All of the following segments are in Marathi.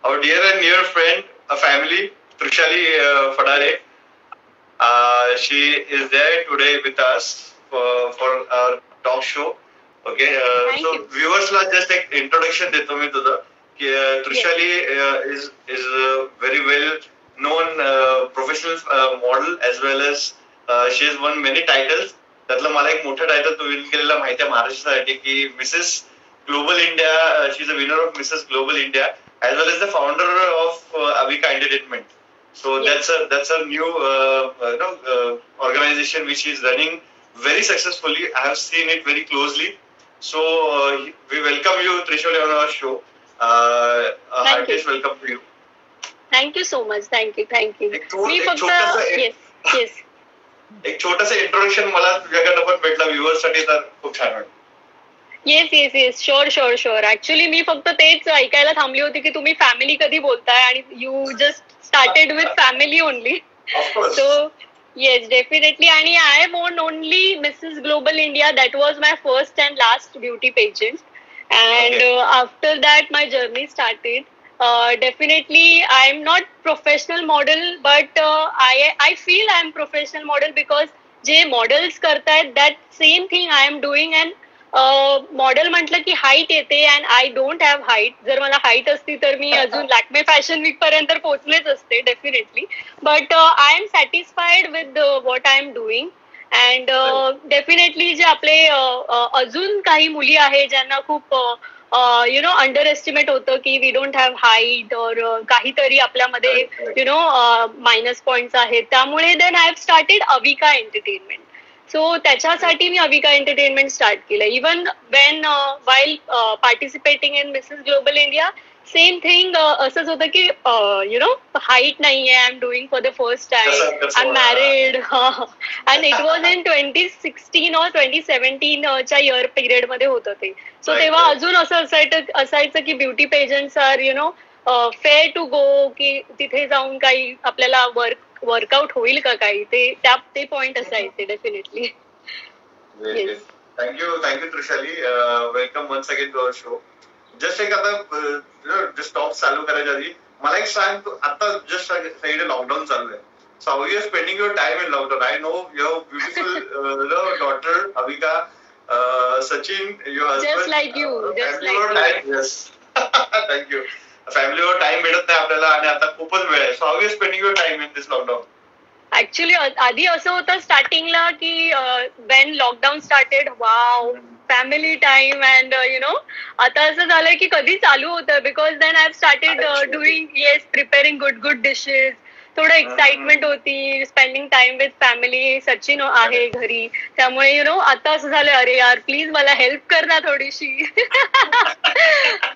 our dear and near friend, a family, Trishali Fadare. She is there today with us for our talk show. Okay, Thank so you. viewers ला just एक introduction देतो मी तुझं की Yes. Trishali is a very well known professional model as well as she has won many titles. त्यातलं मला एक मोठं टायटल तू विन केलेलं माहिती आहे महाराष्ट्रासाठी की Mrs Global India she is a winner of Mrs Global India as well as the founder of Avika Entertainment. So Yes. that's a new organization which is running very successfully. I have seen it very closely. So we welcome you, Trisholi, on our show. A Thank you. heartiest welcome to you. Thank you so much. Thank you. Thank you. एक थोड- मी एक फक्त छोटंसं एक- येस येस एक छोटंसं इंट्रोडक्शन मला तुझ्याकडनं पण भेटलं व्ह्युअर्स साठी तर खूप छान वाटतं. Yes yes yes sure sure sure actually मी फक्त तेच ऐकायला थांबली होती की तुम्ही फॅमिली कधी बोलताय आणि you just started with family only Of course. So yes definitely आणि I won only Mrs Global India that was my first and last beauty pageant and after that my journey started. Definitely I am not professional model but I feel I am professional model because जे models करतायत that same thing I am doing and model म्हटलं की हाईट येते and I don't have height. जर मला हाईट असती तर मी अजून लॅक्मे फॅशन वीक पर्यंत पोहोचलेच असते definitely. But I am satisfied with what I am doing and definitely जे आपले अजून काही मुली आहेत ज्यांना खूप अंडर एस्टिमेट होतं की वी डोंट हॅव हाईट और काहीतरी आपल्यामध्ये मायनस पॉइंट्स आहेत. त्यामुळे then I have started Avika entertainment. So त्याच्यासाठी मी अविका एंटरटेनमेंट स्टार्ट केलं. Even when while participating in Mrs Global India same thing असंच होतं की हाईट नाहीये. I am doing for the first time. I am married and it was in 2016 और 2017 च्या इयर पिरियड मध्ये होतं ते. सो तेव्हा अजून असं असायचं की beauty pageants are fair to go की तिथे जाऊन काही आपल्याला वर्कआउट होईल का काही ते पॉइंट असायचे definitely. Thank you Trishali. Welcome once again to our show. Just एक आता जस्ट टॉप चालू करायच्या आधी मला एक सांग, तू आता जस्ट सगळीकडे लॉकडाऊन चालू आहे. So how are you spending your time in lockdown? I know your beautiful daughter Avika, Sachin, your husband. Just like you, just like you. Time, yes. Thank you. फॅमिलीवर टाइम भेटत नाही आपल्याला आणि आता खूपच वेळ आहे. So how you spending your time in this lockdown? Actually आधी असं होतं स्टार्टिंगला की when lockdown started wow family time and आता असं झालंय की कधी चालू होतं because then I have started doing yes preparing good dishes. थोडं एक्साइटमेंट होती spending time with family. Sachin आहे घरी त्यामुळे आता असं झालं अरे यार प्लीज मला हेल्प कर ना थोडीशी.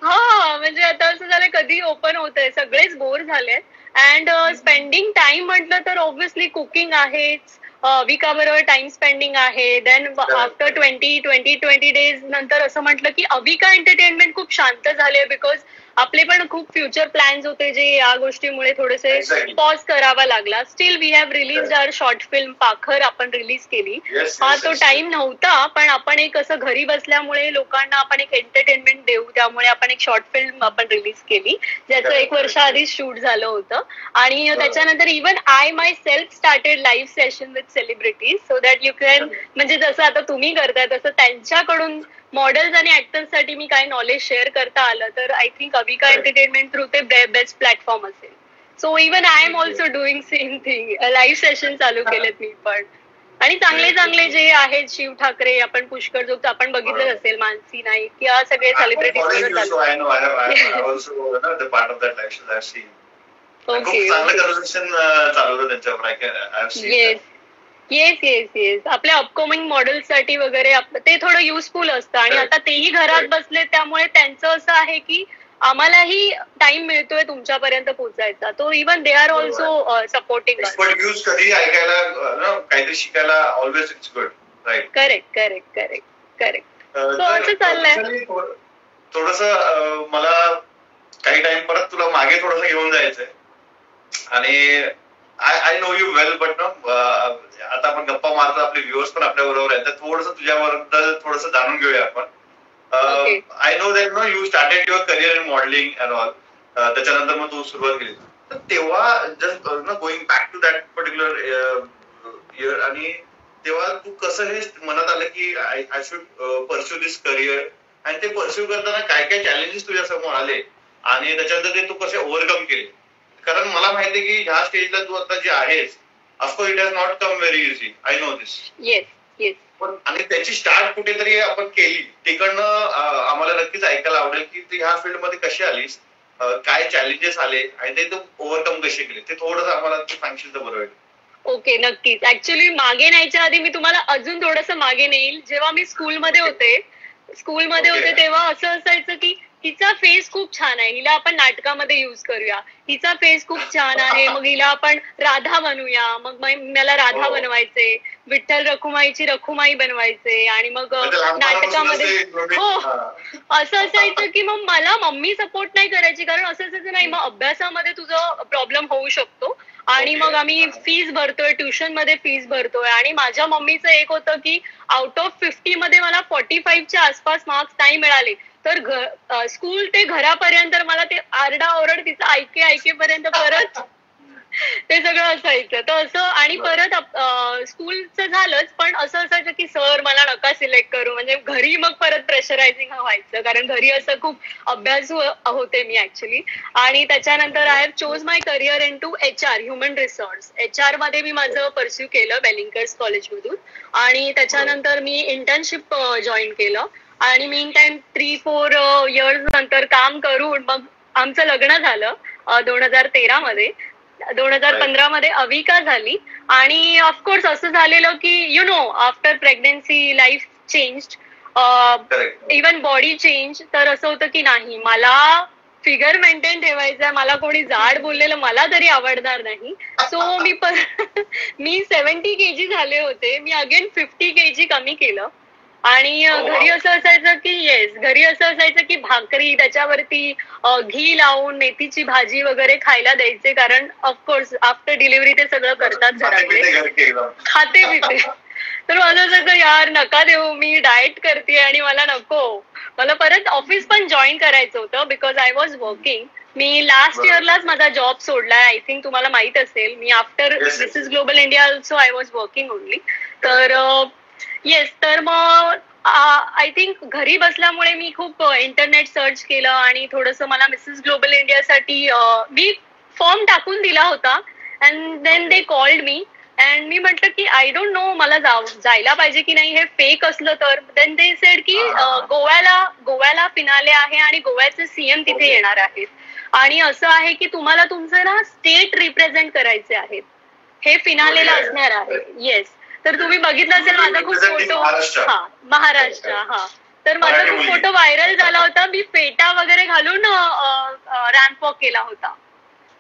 हा म्हणजे आता असं झालं कधी ओपन होतंय सगळेच बोर झाले अँड स्पेंडिंग टाइम म्हटलं तर ऑब्व्हियसली कुकिंग आहेच. अविका बरोबर टाइम स्पेंडिंग आहे. देन आफ्टर 20 डेज नंतर असं म्हटलं की अविका एंटरटेनमेंट खूप शांत झाले बिकॉज आपले पण खूप फ्युचर प्लॅन्स होते जे या गोष्टीमुळे थोडेसे पॉज करावा लागला. Still we have release our short film Pakhar आपण रिलीज केली. हा तो टाइम नव्हता पण आपण एक असं घरी बसल्यामुळे लोकांना आपण एक एंटरटेनमेंट देऊ त्यामुळे आपण एक शॉर्ट फिल्म आपण रिलीज केली ज्याचं 1 वर्ष आधी शूट झालं होतं. आणि त्याच्यानंतर even I my self started live session with celebrities so that you can म्हणजे जसं आता तुम्ही करताय तसं त्यांच्याकडून मॉडेल्स आणि ऍक्टर्स साठी मी काय नॉलेज शेअर करता आलं तर I think Avika entertainment through ते बेस्ट प्लॅटफॉर्म असेल. So even I am also doing same thing. Live session चालू केलेत मी पण. आणि चांगले चांगले जे आहेत शिव ठाकरे आपण पुष्कर जो आपण बघितलं असेल मानसी नाईक किंवा सगळे celebrities yes yes yes yes आपल्या अपकमिंग मॉडेल्स साठी वगैरे ते थोडं युजफुल असतं. आणि आता तेही घरात बसले त्यामुळे त्यांचं असं आहे की आम्हालाही टाइम मिळतोय तुमच्यापर्यंत पोहोचायचा. तो even they are also supporting. News कधी ऐकायला काहीतरी शिकायला always it's good right. Correct correct correct correct. So असं चाललंय. थोडस मला काही टाइम परत तुला मागे थोडस घेऊन जायचंय आणि I know you well but आता आपण गप्पा मारतो आपले व्ह्युअर्स पण आपल्या बरोबर आहेत तर थोडस तुझ्याबद्दल थोडस जाणून घेऊया आपण. I know that you started your career in modeling and all, त्याच्यानंतर मग तू सुरुवात केली. तर तेव्हा just going back to that particular year, आणि तेव्हा तू कसं हे मनात आलं की I should pursue this career, आणि ते परस्यू करताना काय काय चॅलेंजेस तुझ्या समोर आले आणि त्याच्यानंतर ते तू कसे ओव्हरकम केले? कारण मला माहिती आहे की ह्या स्टेजला तू आता जे आहेस, of course it has not come very easy, I know this. Yes yes. पण आणि त्याची स्टार्ट कुठेतरी आपण केली, तिकडनं आम्हाला नक्कीच ऐकायला आवडेल की तू ह्या फील्डमध्ये कशी आलीस, काय चॅलेंजेस आले आणि ते तू ओव्हरकम कसे केले, ते थोडंसं आम्हाला सांगशील तर बरं होईल. ओके, नक्कीच. ऍक्च्युली मागे न्यायच्या आधी मी तुम्हाला अजून थोडंसं मागे नेईल. जेव्हा मी स्कूलमध्ये होते तेव्हा असं असायचं की हिचा फेस खूप छान आहे, हिला आपण नाटकामध्ये युज करूया. हिचा फेस खूप छान आहे, मग हिला आपण राधा बनवूया. मग मला राधा बनवायचे, विठ्ठल रखुमाईची रखुमाई बनवायचे, आणि मग नाटकामध्ये हो असं असायचं की मग मला मम्मी सपोर्ट नाही करायची, कारण असं असायचं नाही मग अभ्यासामध्ये तुझं प्रॉब्लेम होऊ शकतो. आणि मग आम्ही फीस भरतोय, ट्युशन मध्ये फीस भरतोय, आणि माझ्या मम्मीचं एक होतं की आउट ऑफ 50 मध्ये मला 45च्या आसपास मार्क्स नाही मिळाले तर स्कूल ते घरापर्यंत मला ते आरडाओरड तिचं ऐकेपर्यंत परत ते सगळं असायचं. तर असं, आणि परत स्कूलचं झालंच, पण असं असायचं की सर मला नका सिलेक्ट करू, म्हणजे घरी मग परत प्रेशरायझिंग व्हायचं, कारण घरी असं खूप अभ्यास होते मी ऍक्च्युली. आणि त्याच्यानंतर I have chose my career in to HR, human resource. HR मध्ये मी माझं परस्यू केलं बेलिंकर्स कॉलेजमधून, आणि त्याच्यानंतर मी इंटर्नशिप जॉईन केलं, आणि मीन टाइम 3-4 इयर्स नंतर काम करून मग आमचं लग्न झालं 2013 मध्ये. 2015 मध्ये अविका झाली, आणि ऑफकोर्स असं झालेलं की you know after pregnancy life change, even body change. तर असं होतं की नाही, मला फिगर मेंटेन ठेवायचा, मला कोणी जाड बोललेलं मला तरी आवडणार नाही. सो मी 70 kg झाले होते, मी अगेन 50 kg कमी केलं. आणि घरी असं असायचं की भाकरी, त्याच्यावरती घी लावून मेथीची भाजी वगैरे खायला द्यायचे, कारण ऑफकोर्स आफ्टर डिलिव्हरी ते सगळं करतात घरातले, खाते पिते. तर माझं असं यार नका देऊ, मी डाएट करते आणि मला नको. मला परत ऑफिस पण जॉईन करायचं होतं बिकॉज आय वॉज वर्किंग. मी लास्ट इयरलाच माझा जॉब सोडलाय, आय थिंक तुम्हाला माहित असेल. मी after Mrs Global India also I was working only. तर येस, तर मग आय थिंक घरी बसल्यामुळे मी खूप इंटरनेट सर्च केलं, आणि थोडंसं मला मिसेस ग्लोबल इंडियासाठी मी फॉर्म टाकून दिला होता. And then they called me, and मी म्हटलं की आय डोंट नो मला जायला पाहिजे की नाही, हे फेक असलं तर. देन दे सेड की गोव्याला फिनाले आहे आणि गोव्याचे CM तिथे येणार आहेत, आणि असं आहे की तुम्हाला तुमचं ना स्टेट रिप्रेझेंट करायचे आहेत, हे फिनालेला असणार आहे. येस, तर तुम्ही बघितलं असेल माझा खूप फोटो, महाराष्ट्र, तर माझा खूप फोटो व्हायरल झाला होता. मी फेटा वगैरे घालून रॅम्प वॉक केला होता,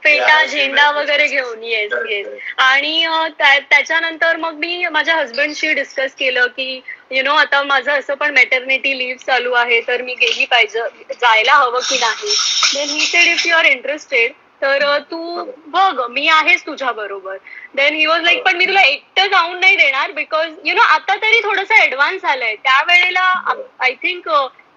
फेटा झेंडा वगैरे घेऊन. Yes yes. आणि त्याच्यानंतर मग मी माझ्या हजबंडशी डिस्कस केलं की यु नो आता माझं असं पण मॅटर्निटी लिव्ह चालू आहे, तर मी गेली पाहिजे, जायला हवं की नाही. Then he said if you are interested तर तू बघ, मी आहेच तुझ्या बरोबर. देन ही वॉज लाईक पण मी तुला एकटं जाऊन नाही देणार, बिकॉज यु नो आता तरी थोडंसं ऍडव्हान्स झालंय. त्यावेळेला आय थिंक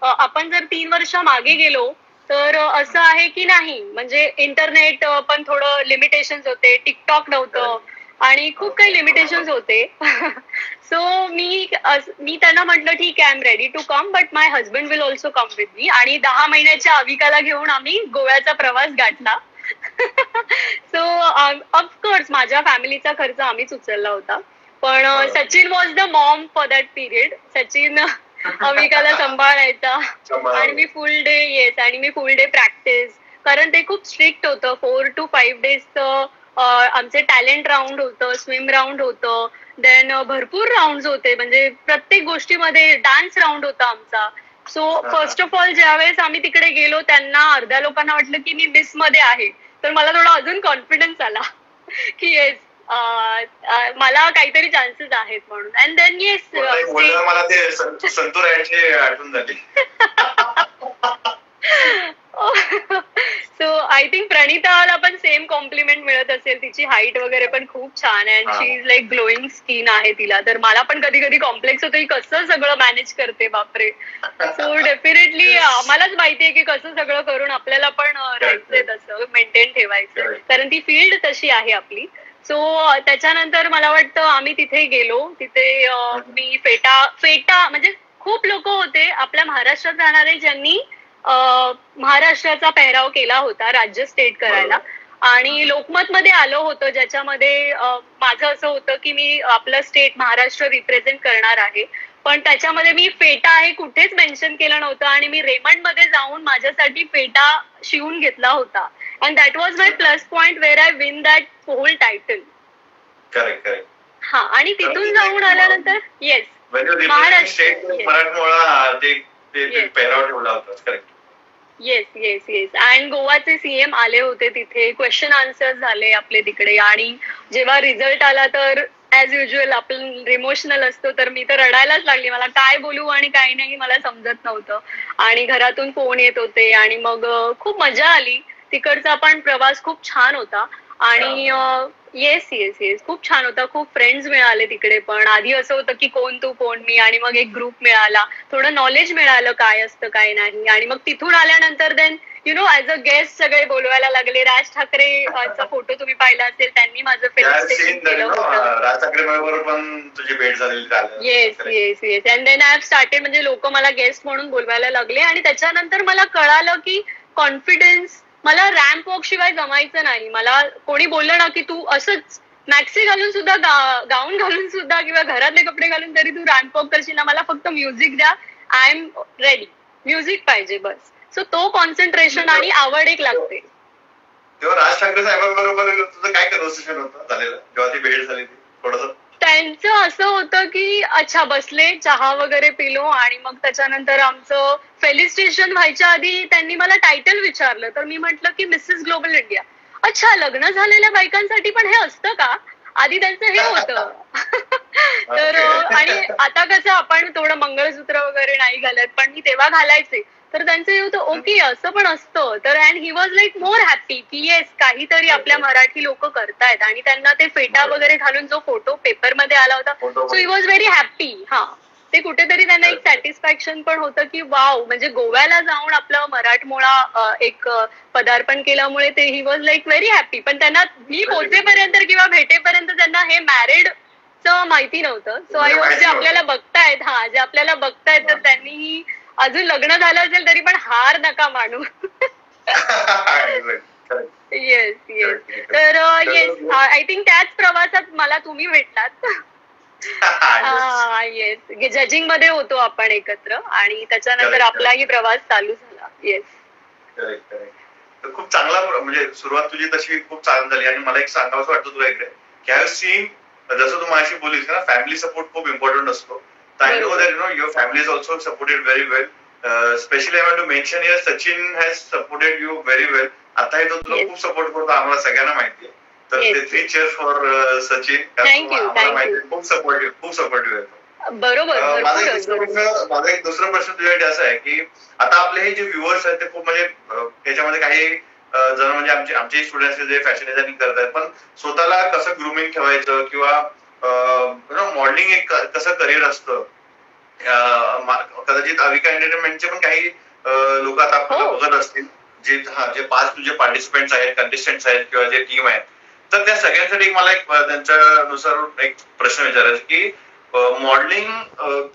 आपण जर 3 वर्ष मागे गेलो तर असं आहे की नाही, म्हणजे इंटरनेट पण थोडं लिमिटेशन्स होते, टिकटॉक नव्हतं, आणि खूप काही लिमिटेशन्स होते. सो मी त्यांना म्हटलं ठीक आहे, I am ready to come, but my husband will also come with me. आणि 10 महिन्याच्या अविकाला घेऊन आम्ही गोव्याचा प्रवास गाठला. सो ऑफकोर्स माझ्या फॅमिलीचा खर्च आम्हीच उचलला होता, पण Sachin was the mom for that period. Sachin अविकाला सांभाळायचा, आणि मी फुल डे प्रॅक्टिस, कारण ते खूप स्ट्रिक्ट होतं. 4 to 5 days आमचे टॅलेंट राऊंड होतं, स्विम राऊंड होतं, देन भरपूर राऊंड होते, म्हणजे प्रत्येक गोष्टीमध्ये डान्स राऊंड होता आमचा. सो फर्स्ट ऑफ ऑल ज्यावेळेस आम्ही तिकडे गेलो, त्यांना अर्ध्या लोकांना वाटलं की मी मिस मध्ये आहे, तर मला थोडा अजून कॉन्फिडन्स आला की येस मला काहीतरी चान्सेस आहेत म्हणून. अँड देन येस, मला ते संतूर यांची आठवण झाली. सो आय थिंक प्रणिताला पण सेम कॉम्प्लिमेंट मिळत असेल, तिची हाईट वगैरे पण खूप छान आहे, and she is like glowing skin आहे तिला. तर मला पण कधी कधी कॉम्प्लेक्स होतं की कसं सगळं मॅनेज करते, बापरे. सो डेफिनेटली मलाच माहितीये की कसं सगळं करून आपल्याला पण राहायचंय ठेवायचं, कारण ती फील्ड तशी आहे आपली. सो त्याच्यानंतर मला वाटतं आम्ही तिथे गेलो. तिथे मी फेटा म्हणजे खूप लोक होते आपल्या महाराष्ट्रात राहणारे ज्यांनी महाराष्ट्राचा पेहराव केला होता राज्य स्टेट करायला. आणि लोकमत मध्ये आलो होतो, ज्याच्यामध्ये माझं असं होतं की मी आपलं स्टेट महाराष्ट्र रिप्रेझेंट करणार आहे. पण त्याच्यामध्ये मी फेटा हे कुठेच मेन्शन केलं नव्हतं आणि मी रेमंड मध्ये जाऊन माझ्यासाठी फेटा शिवून घेतला होता. And that was my plus point where I win that whole title. Correct correct. हा, आणि तिथून जाऊन आल्यानंतर येस मराठमोळा पेहराव ठेवला होता. Correct. Yes yes yes. And गोवाचे सीएम आले होते तिथे, क्वेश्चन आन्सर झाले आपले तिकडे. आणि जेव्हा रिझल्ट आला तर ऍज युजल आपण इमोशनल असतो, तर मी तर रडायलाच लागली. मला काय बोलू आणि काय नाही मला समजत नव्हतं. आणि घरातून फोन येत होते आणि मग खूप मजा आली. तिकडचा पण प्रवास खूप छान होता. आणि येस येस येस खूप छान होता. खूप फ्रेंड्स मिळाले तिकडे. पण आधी असं होतं की कोण तू कोण मी, आणि मग एक ग्रुप मिळाला, थोडं नॉलेज मिळालं काय असतं काय नाही. आणि मग तिथून आल्यानंतर देन ऍज अ गेस्ट सगळे बोलवायला लागले. राज ठाकरेचा फोटो तुम्ही पाहिला असेल, त्यांनी माझं फेलिसिटेशन केलं होतं. राज ठाकरे बरोबर पण तुझी भेट झालेली. Yes yes yes. And then I have started, म्हणजे लोक मला गेस्ट म्हणून बोलवायला लागले. आणि त्याच्यानंतर मला कळालं की कॉन्फिडन्स मला रॅम्प वॉक शिवाय जमायचं नाही. मला कोणी बोललं ना की तू असंच मॅक्सी घालून सुद्धा, गाऊन घालून सुद्धा किंवा घरातले कपडे घालून तरी तू रॅम्प वॉक करशील ना, मला फक्त म्युझिक द्या, आय एम रेडी, म्युझिक पाहिजे बस. सो तो कॉन्सन्ट्रेशन आणि आवड एक लागते. तेव्हा राज ठाकरे साहेबांबरोबर तुझं काय कन्व्हर्सेशन होतं झालेलं जेव्हा ती भेट झाली? थोडंसं त्यांचं असं होतं की अच्छा बसले, चहा वगैरे पिलो, आणि मग त्याच्यानंतर आमचं फेलिसिटेशन व्हायच्या आधी त्यांनी मला टायटल विचारलं. तर मी म्हटलं की मिसेस ग्लोबल इंडिया. अच्छा, लग्न झालेल्या बायकांसाठी पण हे असतं का? आधी त्यांचं हे होतं. तर आणि आता कसं आपण थोडं मंगळसूत्र वगैरे नाही घालत, पण मी तेव्हा घालायचे. तर त्यांचं हे होतं ओके असं पण असतं. तर and he was like more happy की येस काहीतरी आपल्या मराठी लोक करतायत. आणि त्यांना ते फेटा वगैरे घालून जो फोटो पेपरमध्ये आला होता, so he was very happy. हा, ते कुठेतरी त्यांना एक सॅटिस्फॅक्शन पण होतं की वाव, म्हणजे गोव्याला जाऊन आपलं मराठमोळा एक पदार्पण केल्यामुळे ते he was like very happy. पण त्यांना मी पोहोचेपर्यंत किंवा भेटेपर्यंत त्यांना हे मॅरिड माहिती नव्हतं. सो आय होप जे आपल्याला बघतायत, जे आपल्याला बघतायत, तर त्यांनीही अजून लग्न झालं असेल तरी पण हार नका मानू. Yes yes. तर येस, आय थिंक त्याच प्रवासात मला तुम्ही भेटलात. येस, जजिंग मध्ये होतो आपण एकत्र, आणि त्याच्यानंतर आपलाही प्रवास चालू झाला. Yes, correct correct. खूप चांगला, म्हणजे सुरुवात तुझी तशी खूप छान झाली. आणि मला एक सांगावंसं वाटतं तुला इकडे की आय हॅव सीन, जसं तू माझ्याशी बोललीस ना, फॅमिली सपोर्ट खूप इम्पॉर्टंट असतो. I know that your family is also supported very well. Especially I want to mention here, Sachin has supported you very well. आता हे तो तुला खूप सपोर्ट करतो, आम्हाला सगळ्यांना माहिती आहे. तर ते 3 cheers for Sachin. खूप सपोर्टिव्ह आहे. बरोबर. माझा एक दुसरा प्रश्न तुझ्यासाठी असा आहे की आता आपले हे जे व्ह्युअर्स आहेत ते खूप, म्हणजे त्याच्यामध्ये काही जण म्हणजे आमचे स्टुडंट्स जे फॅशन डिझायनिंग करतात, पण स्वतःला कसं ग्रूमिंग ठेवायचं किंवा मॉडेलिंग एक कसं करिअर असतं. कदाचित अविका एंटरटेनमेंटचे पण काही लोक आता आपल्याला बघत असतील, जे 5 तुझे पार्टिसिपेंट्स आहेत, कंटेस्टंट्स आहेत किंवा जे टीम आहेत. तर त्या सगळ्यांसाठी मला एक त्यांच्यानुसार एक प्रश्न विचारायचा की मॉडेलिंग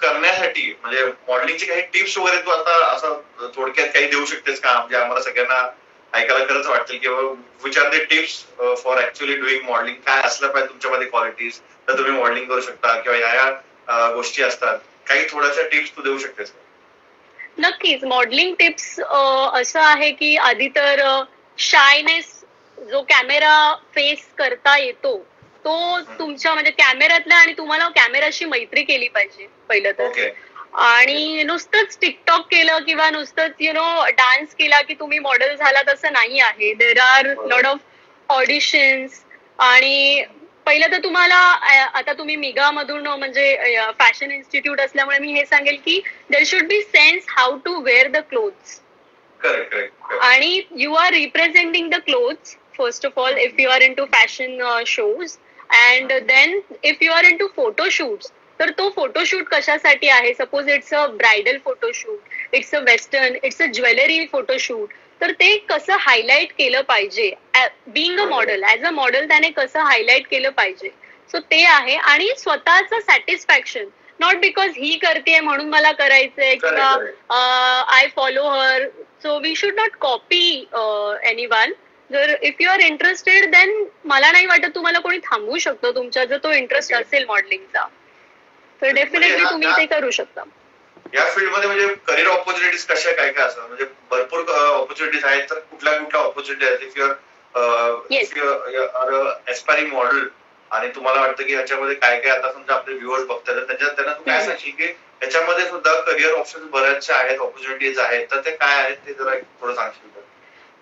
करण्यासाठी, म्हणजे मॉडेलिंगचे काही टिप्स वगैरे तू आता असं थोडक्यात काही देऊ शकतेस का? म्हणजे आम्हाला सगळ्यांना ऐकायला खरंच वाटतील किंवा which are the tips for actually doing modelling. काय असलं पाहिजे तुमच्यामध्ये क्वालिटीज, तर तुम्ही मॉडेलिंग करू शकता किंवा या गोष्टी असतात. काही थोड्याशा टिप्स तू देऊ शकतेस? नक्कीच. मॉडेलिंग टिप्स असं आहे की आधी तर शायनेस, जो कॅमेरा फेस करता येतो तो तुमच्या म्हणजे कॅमेऱ्यातल्या, आणि तुम्हाला कॅमेराशी मैत्री केली पाहिजे पहिलं तर. आणि नुसतंच टिकटॉक केलं किंवा नुसतंच डान्स केला की तुम्ही मॉडेल झाला, तसं नाही आहे. There are lot of auditions. आणि पहिलं तर तुम्हाला, आता तुम्ही मिगा मधून म्हणजे फॅशन इन्स्टिट्यूट असल्यामुळे मी हे सांगेल की there should be sense how to wear the clothes. आणि you are representing the clothes first of all if you are into fashion shows. And then if you are into photoshoots, तर तो फोटोशूट कशासाठी आहे? Suppose it's a bridal photoshoot, it's a western, it's a jewellery photoshoot, तर ते कसं हायलाइट केलं पाहिजे being a model, as a model त्याने कसं हायलाइट केलं पाहिजे. सो ते आहे. आणि स्वतःचं सॅटिस्फॅक्शन, नॉट बिकॉज ही करते म्हणून मला करायचंय किंवा I follow her. So we should not copy anyone. जर if you are interested then मला नाही वाटत तुम्हाला कोणी थांबवू शकतो तुमच्या, जर तो इंटरेस्ट असेल मॉडेलिंगचा तर डेफिनेटली तुम्ही ते करू शकता. या फील्डमध्ये म्हणजे करिअर ऑपॉर्च्युनिटीज कशा काय काय असतात, म्हणजे भरपूर ऑपॉर्च्युनिटीज आहेत, तर कुठल्या कुठल्या ऑपॉर्च्युनिटी आहेत if you are aspiring model आणि तुम्हाला वाटतं की याच्यामध्ये काय काय, आता समजा आपले व्ह्युअर्स बघतात त्याच्यात त्यांना तू काय सांगशील की याच्यामध्ये सुद्धा करिअर ऑप्शन बऱ्याचशा आहेत, ऑपॉर्च्युनिटीज आहेत, तर ते काय आहेत ते जरा थोडं सांगशील?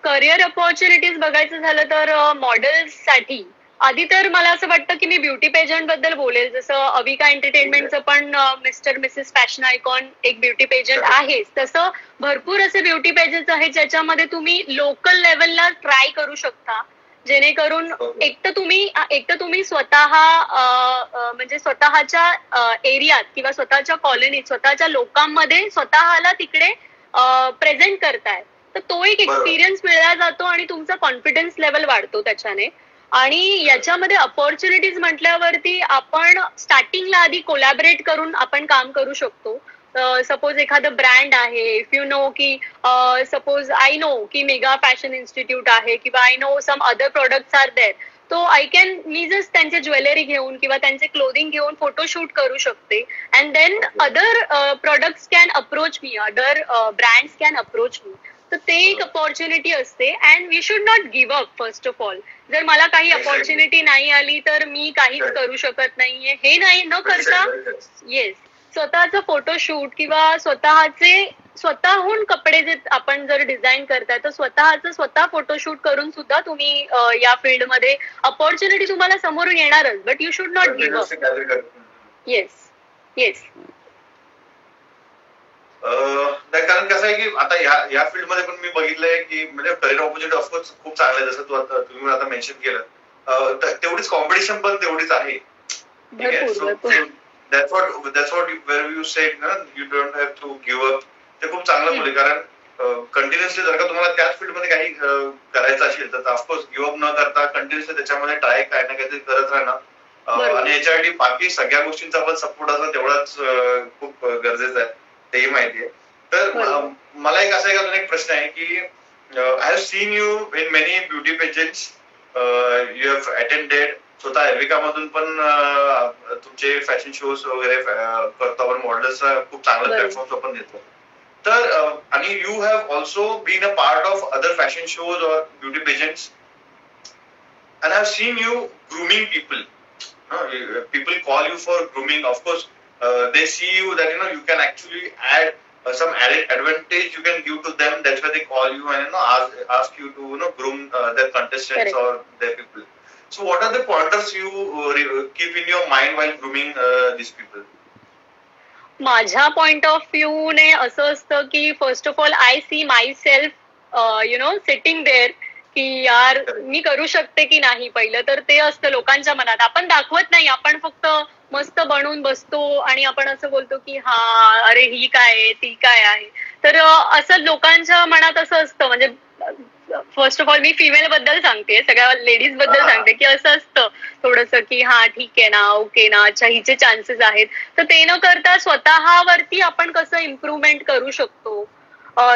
करिअर ऑपॉर्च्युनिटीज बघायचं झालं तर मॉडेल्ससाठी आधी तर मला असं वाटतं की मी ब्युटी पेजंट बद्दल बोलेल. जसं अविका एंटरटेनमेंटचं पण मिस्टर मिसेस फॅशन आयकॉन एक ब्युटी पेजंट आहे, तसं भरपूर असे ब्युटी पेजेस आहेत ज्याच्यामध्ये तुम्ही लोकल लेवलला ट्राय करू शकता, जेणेकरून एक तर तुम्ही स्वतः म्हणजे स्वतःच्या एरियात किंवा स्वतःच्या कॉलनीत स्वतःच्या लोकांमध्ये स्वतःला तिकडे प्रेझेंट करताय, तर तो एक एक्सपिरियन्स मिळला जातो आणि तुमचा कॉन्फिडन्स लेवल वाढतो त्याच्याने. आणि याच्यामध्ये अपॉर्च्युनिटीज म्हटल्यावरती आपण स्टार्टिंगला आधी कोलॅबरेट करून आपण काम करू शकतो. सपोज एखादं ब्रँड आहे, इफ यू नो की सपोज आय नो की मेगा फॅशन इन्स्टिट्यूट आहे किंवा I know some other products are there, तो मी जस्ट त्यांचे ज्वेलरी घेऊन किंवा त्यांचे क्लोथिंग घेऊन फोटोशूट करू शकते. And then other products can approach me, other brands can approach me. तर ते एक अपॉर्च्युनिटी असते. And we should not give up first of all. जर मला काही अपॉर्च्युनिटी नाही आली तर मी काहीच करू शकत नाहीये हे नाही न करता, येस, स्वतःचं फोटोशूट किंवा स्वतःहून कपडे जे आपण जर डिझाईन करताय तर स्वतः फोटोशूट करून सुद्धा तुम्ही या फील्डमध्ये अपॉर्च्युनिटी तुम्हाला समोरून येणारच, but you should not give up. Yes yes. कारण कसं आहे की आता या फील्डमध्ये पण मी बघितलंय की म्हणजे करिअर ऑपॉर्च्युनिटी ऑफकोर्स खूप चांगले आहे, जसं तुम्ही आता मेन्शन केलं, तेवढीच कॉम्पिटिशन पण तेवढीच आहे. That's what where you said ना, you don't have to give up. ते खूप चांगलं बोलले, कारण कंटिन्युअसली जर का तुम्हाला त्याच फील्डमध्ये काही करायचं असेल तर ऑफकोर्स गिव्ह अप न करता कंटिन्युअसली त्याच्यामध्ये ट्राय काय ना काहीतरी करत राहणं, आणि याच्यासाठी बाकी सगळ्या गोष्टींचा पण सपोर्ट असणं तेवढाच खूप गरजेचं आहे, तेही माहिती आहे. तर मला एक असा एक प्रश्न आहे की I have seen you in many beauty pageants, you have attended, स्वतः एविका मधून पण तुमचे फॅशन शोज वगैरे करतो आपण, मॉडेल्सचा खूप चांगला प्लॅटफॉर्म आपण देतो. तर आणि you have also been a part of other fashion shows or beauty pageants, and I have seen you grooming people. People call you for grooming. Of course, they see you that you can actually add some added advantage you can give to them. That's why they call you and ask you to groom their contestants. Correct. Or their people. So, what are the pointers you keep in your mind while grooming these people? माझ्या पॉइंट ऑफ व्ह्यू ने असं असतं की first of all I see myself sitting there की यार मी करू शकते की नाही. पहिलं तर ते असतं लोकांच्या मनात, आपण दाखवत नाही, आपण फक्त मस्त बनवून बसतो आणि आपण असं बोलतो की हा अरे ही काय आहे ती काय आहे. तर असं लोकांच्या मनात असं असतं. म्हणजे first of all me female बद्दल सांगते, सगळ्या लेडीज बद्दल सांगते की असं असतं थोडंसं की हा ठीक आहे ना, ओके ना, अच्छा हिचे चान्सेस आहेत. तर ते न करता स्वतःवरती आपण कसं इम्प्रुव्हमेंट करू शकतो.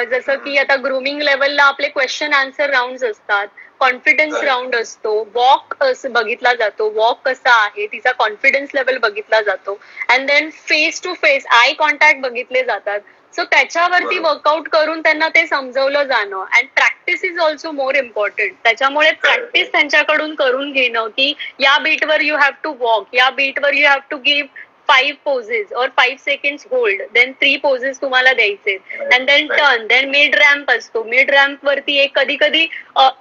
जसं की आता ग्रूमिंग लेवलला आपले क्वेश्चन आन्सर राऊंड असतात, कॉन्फिडन्स राऊंड असतो, वॉक बघितला जातो, वॉक कसा आहे, तिचा कॉन्फिडन्स लेवल बघितला जातो, and then face to face eye contact बघितले जातात. सो त्याच्यावरती वर्कआउट करून त्यांना ते समजवलं जाणं. And practice is also more important. त्याच्यामुळे प्रॅक्टिस त्यांच्याकडून करून घेणं की या बीटवर यू हॅव टू वॉक, या बीटवर you have to give 5 poses or 5 seconds hold, then 3 poses तुम्हाला द्यायचे, and then turn, then mid ramp असतो. मिड रॅम्प वरती एक कधी कधी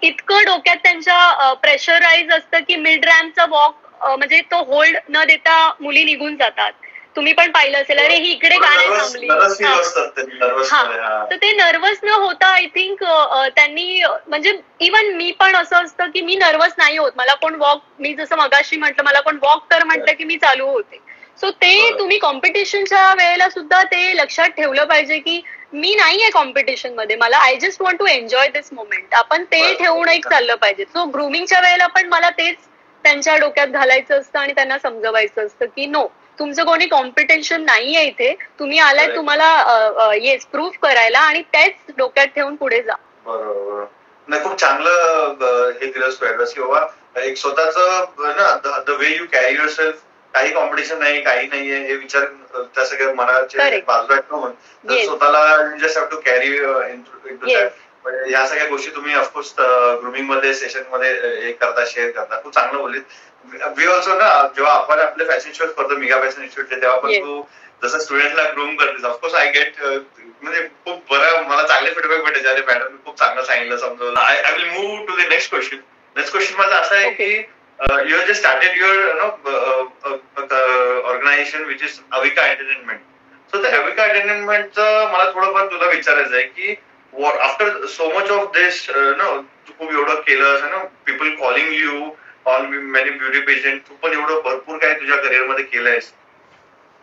इतकं डोक्यात त्यांच्या प्रेशराईज असतं की मिड रॅम्पचा वॉक म्हणजे तो होल्ड न देता मुली निघून जातात. तुम्ही पण पाहिलं असेल, अरे ही इकडे का नाही थांबली. हा, तर ते नर्वस न होता आय थिंक त्यांनी, म्हणजे इवन मी पण असं असतं की मी नर्वस नाही होत. मला कोण वॉक, मी जसं मगाशी म्हटलं मला कोण वॉक कर म्हटलं की मी चालू होते. सो ते तुम्ही कॉम्पिटिशनच्या वेळेला सुद्धा ते लक्षात ठेवलं पाहिजे की मी नाहीये कॉम्पिटिशन मध्ये, मला I just want to enjoy this moment. आपण ते ठेवून एक चाललं पाहिजे. सो ग्रुमिंगच्या वेळेला पण मला तेच त्यांच्या डोक्यात घालायचं असतं आणि त्यांना समजवायचं असतं की नो, तुमचं कोणी कॉम्पिटिशन नाहीये इथे, तुम्ही आलाय तुम्हाला येस प्रूव्ह करायला आणि तेच डोक्यात ठेवून पुढे जा. बरोबर. नाही, खूप चांगलं हे दिलं ऍडवाइस की बाबा एक स्वतःच ना the way you carry your self, काही कॉम्पिटिशन नाही, काही नाहीये हे विचार त्या सगळ्या मनाचे बाजूला ठेवून स्वतःला just have to carry into that. म्हणजे ह्या सगळ्या गोष्टी तुम्ही ऑफकोर्स ग्रुमिंग मध्ये सेशन मध्ये हे करता, शेअर करता. खूप चांगलं बोललीत. वी ऑल्सो ना, जेव्हा आपण आपले फॅशन शोज करतो मेगा फॅशन इन्स्टिट्यूटचे, तेव्हा पण तू जसं स्टुडंटला ग्रूम करतेस, ऑफकोर्स आय गेट, म्हणजे खूप बरं मला चांगले फीडबॅक भेटायचे. अरे मॅडम खूप चांगलं सांगितलं, समजवलं. I will move to the next question. Next question माझा असा आहे की you have just started your organization which is Avika entertainment. So त्या अविका एंटरटेनमेंटचं मला थोडंफार तुला विचारायचं आहे की after so much of this तू खूप एवढं केलं ना, people calling you on many beauty pageant, तू पण एवढं भरपूर काय तुझ्या करिअर मध्ये केलंयस,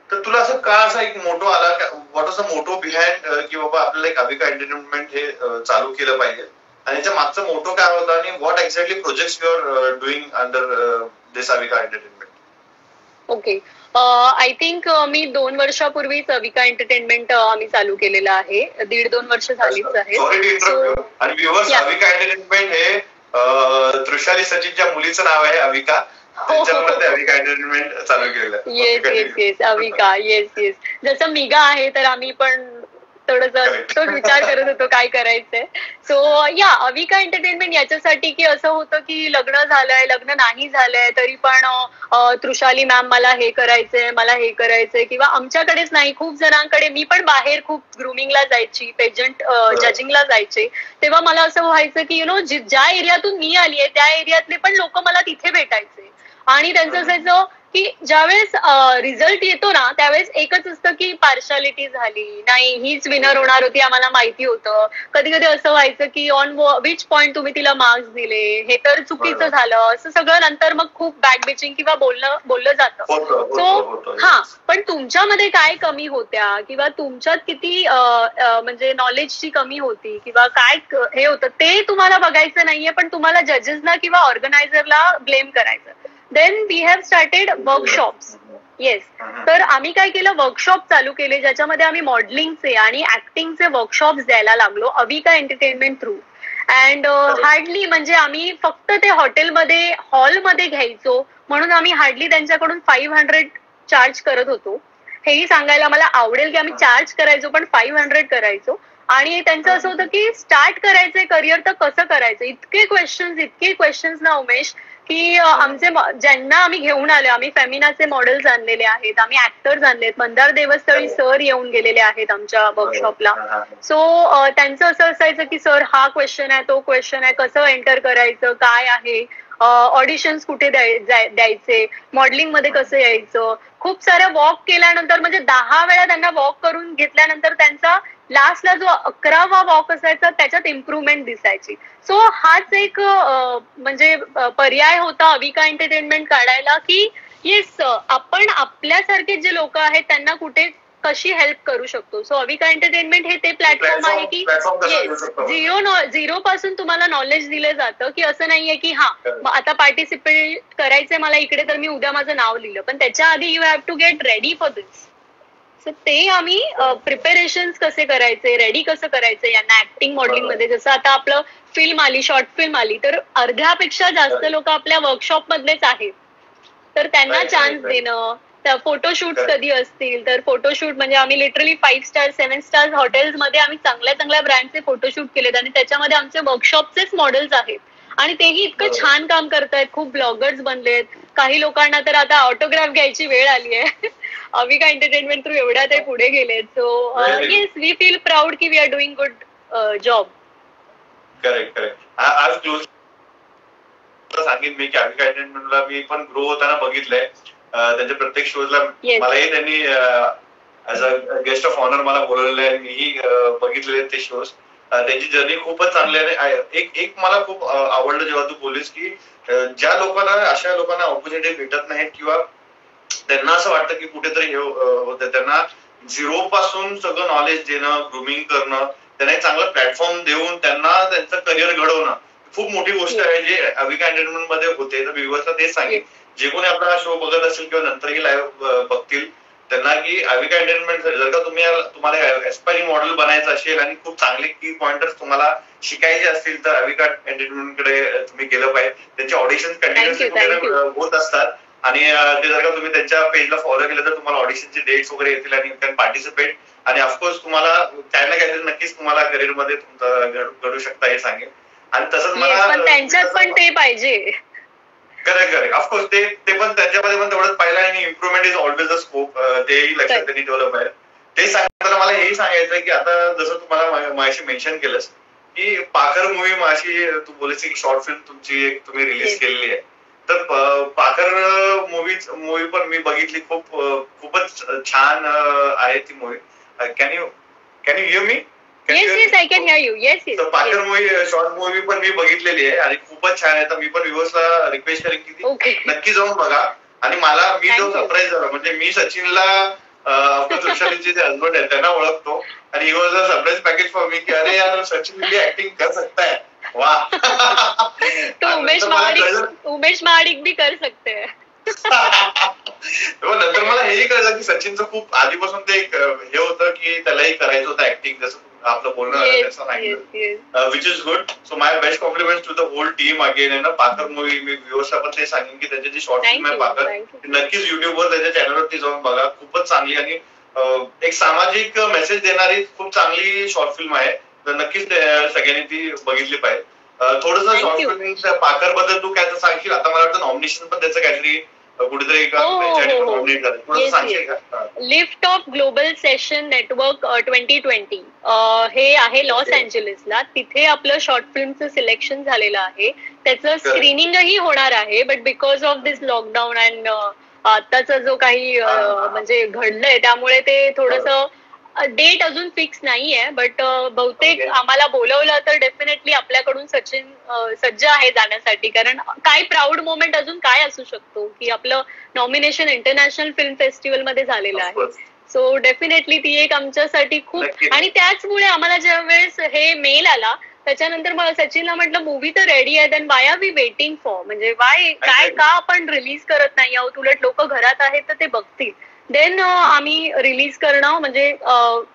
तर तुला असं का असा एक मोटो आला, what was the motto behind की बाबा आपल्याला एक अविका एंटरटेनमेंट हे चालू केलं पाहिजे, आणि याच्या मागचा मोटो काय होता आणि what exactly projects you are doing under this Avika entertainment? Okay, I think मी 2 वर्षापूर्वीच अविका एंटरटेनमेंट आम्ही चालू केलेलं आहे. 1.5-2 वर्ष झालीच आहे. आणि व्ह्युअर्स, अविका एंटरटेनमेंट हे तृषाली सचिनच्या मुलीचं नाव आहे अविका. अविका एंटरटेनमेंट चालू केलं. Yes Avika, yes. जसं मिगा आहे तर आम्ही पण थोडंसं तोच विचार करत होतो काय करायचंय. सो या अविका एंटरटेनमेंट याच्यासाठी की असं होतं की लग्न झालंय, लग्न नाही झालंय तरी पण तृषाली मॅम मला हे करायचंय, मला हे करायचंय, किंवा आमच्याकडेच नाही खूप जणांकडे, मी पण बाहेर खूप ग्रुमिंगला जायची, पेजंट जजिंगला जायचे, तेव्हा मला असं व्हायचं की ज्या एरियातून मी आली आहे त्या एरियातले पण लोक मला तिथे भेटायचे आणि त्यांचं असायचं की ज्यावेळेस रिझल्ट येतो ना त्यावेळेस एकच असतं की पार्शालिटी झाली, नाही हीच विनर होणार होती आम्हाला माहिती होतं. कधी कधी असं व्हायचं की ऑन विच पॉइंट तुम्ही तिला मार्क्स दिले, हे तर चुकीचं झालं, असं सगळं नंतर मग खूप बॅक बिचिंग किंवा बोललं जातं. सो हा, पण तुमच्यामध्ये काय कमी होत्या किंवा तुमच्यात किती म्हणजे नॉलेजची कमी होती किंवा काय हे होतं ते तुम्हाला बघायचं नाहीये, पण तुम्हाला जजेसना किंवा ऑर्गनायझरला ब्लेम करायचं. Then we have started workshops. Yes, तर आम्ही काय केलं, वर्कशॉप चालू केले ज्याच्यामध्ये आम्ही मॉडेलिंगचे आणि ऍक्टिंगचे वर्कशॉप्स द्यायला लागलो Avika entertainment through. And hardly म्हणजे आम्ही फक्त ते हॉलमध्ये घ्यायचो म्हणून आम्ही हार्डली त्यांच्याकडून 500 चार्ज करत होतो. हेही सांगायला मला आवडेल की आम्ही चार्ज करायचो पण 500 करायचो. आणि त्यांचं असं होतं की स्टार्ट करायचंय करिअर तर कसं करायचं, इतके क्वेश्चन्स ना उमेश, की आमचे ज्यांना आम्ही घेऊन आलो, आम्ही फेमिनाचे मॉडेल्स आणलेले आहेत, आम्ही ऍक्टर्स आणलेत, मंदार देवस्थळी सर येऊन गेलेले आहेत आमच्या वर्कशॉपला. सो त्यांचं असं असायचं की सर हा क्वेश्चन आहे, तो क्वेश्चन आहे, कसं एंटर करायचं, काय आहे, ऑडिशन्स कुठे द्यायचे, मॉडेलिंग मध्ये कसं यायचं. खूप साऱ्या वॉक केल्यानंतर म्हणजे 10 वेळा त्यांना वॉक करून घेतल्यानंतर त्यांचा लास्टला जो 11वा वॉक असायचा त्याच्यात इम्प्रुव्हमेंट दिसायची. सो हाच एक म्हणजे पर्याय होता अविका एंटरटेनमेंट काढायला की येस आपण आपल्यासारखे जे लोक आहेत त्यांना कुठे कशी हेल्प करू शकतो. सो अविका एंटरटेनमेंट हे ते प्लॅटफॉर्म आहे की झिरो पासून तुम्हाला नॉलेज दिलं जातं, की असं नाहीये की हा आता पार्टिसिपेट करायचंय मला इकडे तर मी उद्या माझं नाव लिहिलं, पण त्याच्या आधी you have to get ready for this. So ते आम्ही प्रिपरेशन कसे करायचे, रेडी कसं करायचं यांना ऍक्टिंग मॉडेलिंग मध्ये. जसं आता आपलं फिल्म आली, शॉर्ट फिल्म आली, तर अर्ध्यापेक्षा जास्त लोक आपल्या वर्कशॉप मधलेच आहेत, तर त्यांना चान्स देणं. फोटोशूट कधी असतील तर फोटोशूट म्हणजे आम्ही लिटरली 5 स्टार 7 स्टार हॉटेल्स मध्ये आम्ही चांगल्या ब्रँडचे फोटोशूट केलेत आणि त्याच्यामध्ये आमचे वर्कशॉपचेच मॉडेल्स आहेत आणि तेही इतकं छान काम करतायत. खूप ब्लॉगर्स बनलेत, काही लोकांना तर आता ऑटोग्राफ घ्यायची वेळ आली आहे. अविका एंटरटेनमेंट थ्रू एवढ्या ते पुढे गेलेत. So yes, we feel proud की we are doing good job. Correct. आज सांगेन मी की अविका एंटरटेनमेंटला मी पण ग्रो होताना बघितलंय. त्यांच्या प्रत्येक शोजला मलाही त्यांनी as a guest of honour मला बोलवलेलं आहे, मीही बघितलेले ते शोज. त्यांची जर्नी खूपच चांगली आहे. एक मला खूप आवडलं जेव्हा तू बोललीस की ज्या लोकांना अशा लोकांना ऑपॉर्च्युनिटी भेटत नाहीत किंवा त्यांना असं वाटतं की कुठेतरी हे होतं, त्यांना झिरो पासून सगळं नॉलेज देणं, ग्रुमिंग करणं, त्यांना एक चांगला प्लॅटफॉर्म देऊन त्यांना त्यांचं करिअर घडवणं खूप मोठी गोष्ट आहे जे अविका एंटरटेनमेंट मध्ये होते. तर व्ह्युअर्सला तेच सांगेल जे कोणी आपला हा शो बघत असेल किंवा नंतरही लाईव्ह बघतील त्यांना की अविका एंटरटेनमेंट जर का तुम्हाला एस्पायरिंग मॉडेल बनायचं असेल आणि खूप चांगले की पॉइंटर्स तुम्हाला शिकायचे असतील तर अविका एंटरटेनमेंट कडे तुम्ही गेलं पाहिजे. त्यांचे ऑडिशन कंटिन्युअसली होत असतात आणि ते जर का तुम्ही त्यांच्या पेजला फॉलो केलं तर तुम्हाला ऑडिशनचे डेट्स वगैरे येतील आणि यू कॅन पार्टिसिपेट आणि ऑफकोर्स तुम्हाला काय ना काहीतरी नक्कीच तुम्हाला करिअरमध्ये तुमचं घडू शकता हे सांगेल. आणि तसंच मला त्यांच्यात पण ते पाहिजे. करेक्ट करेक्ट ऑफकोर्स ते पण त्यांच्यामध्ये पण तेवढंच पाहिलं आणि improvement is always a scope तेही लक्षात त्यांनी ठेवलं पाहिजे. ते सांगताना मला हेही सांगायचं की आता जसं तुम्हाला माझ्याशी मेन्शन केलंस की पाखर मूवी माझी तू बोललीस की शॉर्ट फिल्म तुमची एक तुम्ही रिलीज केलेली आहे. तर पाखर मूवी पण मी बघितली खूपच छान आहे ती movie. Can you hear me? Yes, I can hear you. Yes. Pakhar movie short movie पण मी बघितलेली आहे आणि खूपच छान आहे. तर मी पण व्ह्युअर्सला रिक्वेस्ट करेन की नक्की जाऊन बघा. आणि मी जो सरप्राईज झाला म्हणजे मी सचिनला वृषालीचे जे हजबंड आहे त्यांना ओळखतो आणि he was a surprise package for me की अरे यार सचिन भी ऍक्टिंग कर सकता है. वाह. तो उमेश महाडिक भी कर सकते हैं. नंतर मला हेही कळलं की सचिनचं खूप आधीपासून ते हे होतं की त्यालाही करायचं होतं ऍक्टिंग जसं आपलं बोलणं which is good. So my best compliment to the whole team again आहे ना. पाखर मूवी मी व्ह्युअर्सला पण ते सांगेन की त्याची जी शॉर्ट फिल्म आहे पाखर नक्कीच युट्यूबवर त्याच्या चॅनलवरती जाऊन बघा. खूपच चांगली आणि एक सामाजिक मेसेज देणारी खूप चांगली शॉर्ट फिल्म आहे. तर नक्कीच सगळ्यांनी ती बघितली पाहिजे. थोडंसं शॉर्ट फिल्म पाखर बद्दल तू काय सांगशील? आता मला वाटतं नॉमिनेशन पण त्याचं काहीतरी कुठेतरी lift off global session network 2020 हे आहे लॉस एंजलिसला. तिथे आपलं शॉर्ट फिल्मचं सिलेक्शन झालेलं आहे. त्याचं स्क्रीनिंगही होणार आहे. But because of this lockdown and आताचा जो काही म्हणजे घडलंय त्यामुळे ते थोडंसं डेट अजून फिक्स नाहीये. बट बहुतेक आम्हाला बोलवलं तर डेफिनेटली आपल्याकडून सचिन सज्ज आहे जाण्यासाठी. कारण काय प्राऊड मोमेंट अजून काय असू शकतो की आपलं नॉमिनेशन इंटरनॅशनल फिल्म फेस्टिवल मध्ये झालेलं आहे. सो डेफिनेटली ती एक आमच्यासाठी खूप. आणि त्याचमुळे आम्हाला ज्या वेळेस हे मेल आला त्याच्यानंतर मग सचिनला म्हटलं मूवी तर रेडी आहे, then why are we waiting for, म्हणजे काय का आपण रिलीज करत नाही आहोत, उलट लोक घरात आहेत तर ते बघतील. देन आम्ही रिलीज करणं म्हणजे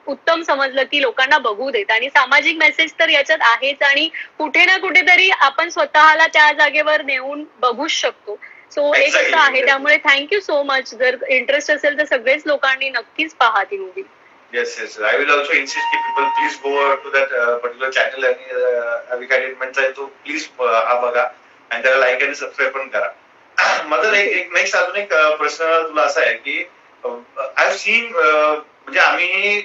उत्तम समजलं की लोकांना बघू देत. आणि सामाजिक मेसेज तर याच्यात आहेच आणि कुठे ना कुठेतरी आपण स्वतःला त्या जागेवर नेऊन बघूच शकतो. सो एक असं आहे. त्यामुळे थँक्यू सो मच. जर इंटरेस्ट असेल तर सगळेच लोकांनी नक्कीच पहा ती movie. Yes. I will also insist कि people please go to that particular channel आणि अविका एंटरटेनमेंटचा आहे तो प्लीज हा बघा आणि त्याला लाईक आणि सबस्क्राईब पण करा. माझा एक नेक्स्ट अजून एक प्रश्न तुला असा आहे की आय हॅव सीन म्हणजे आम्ही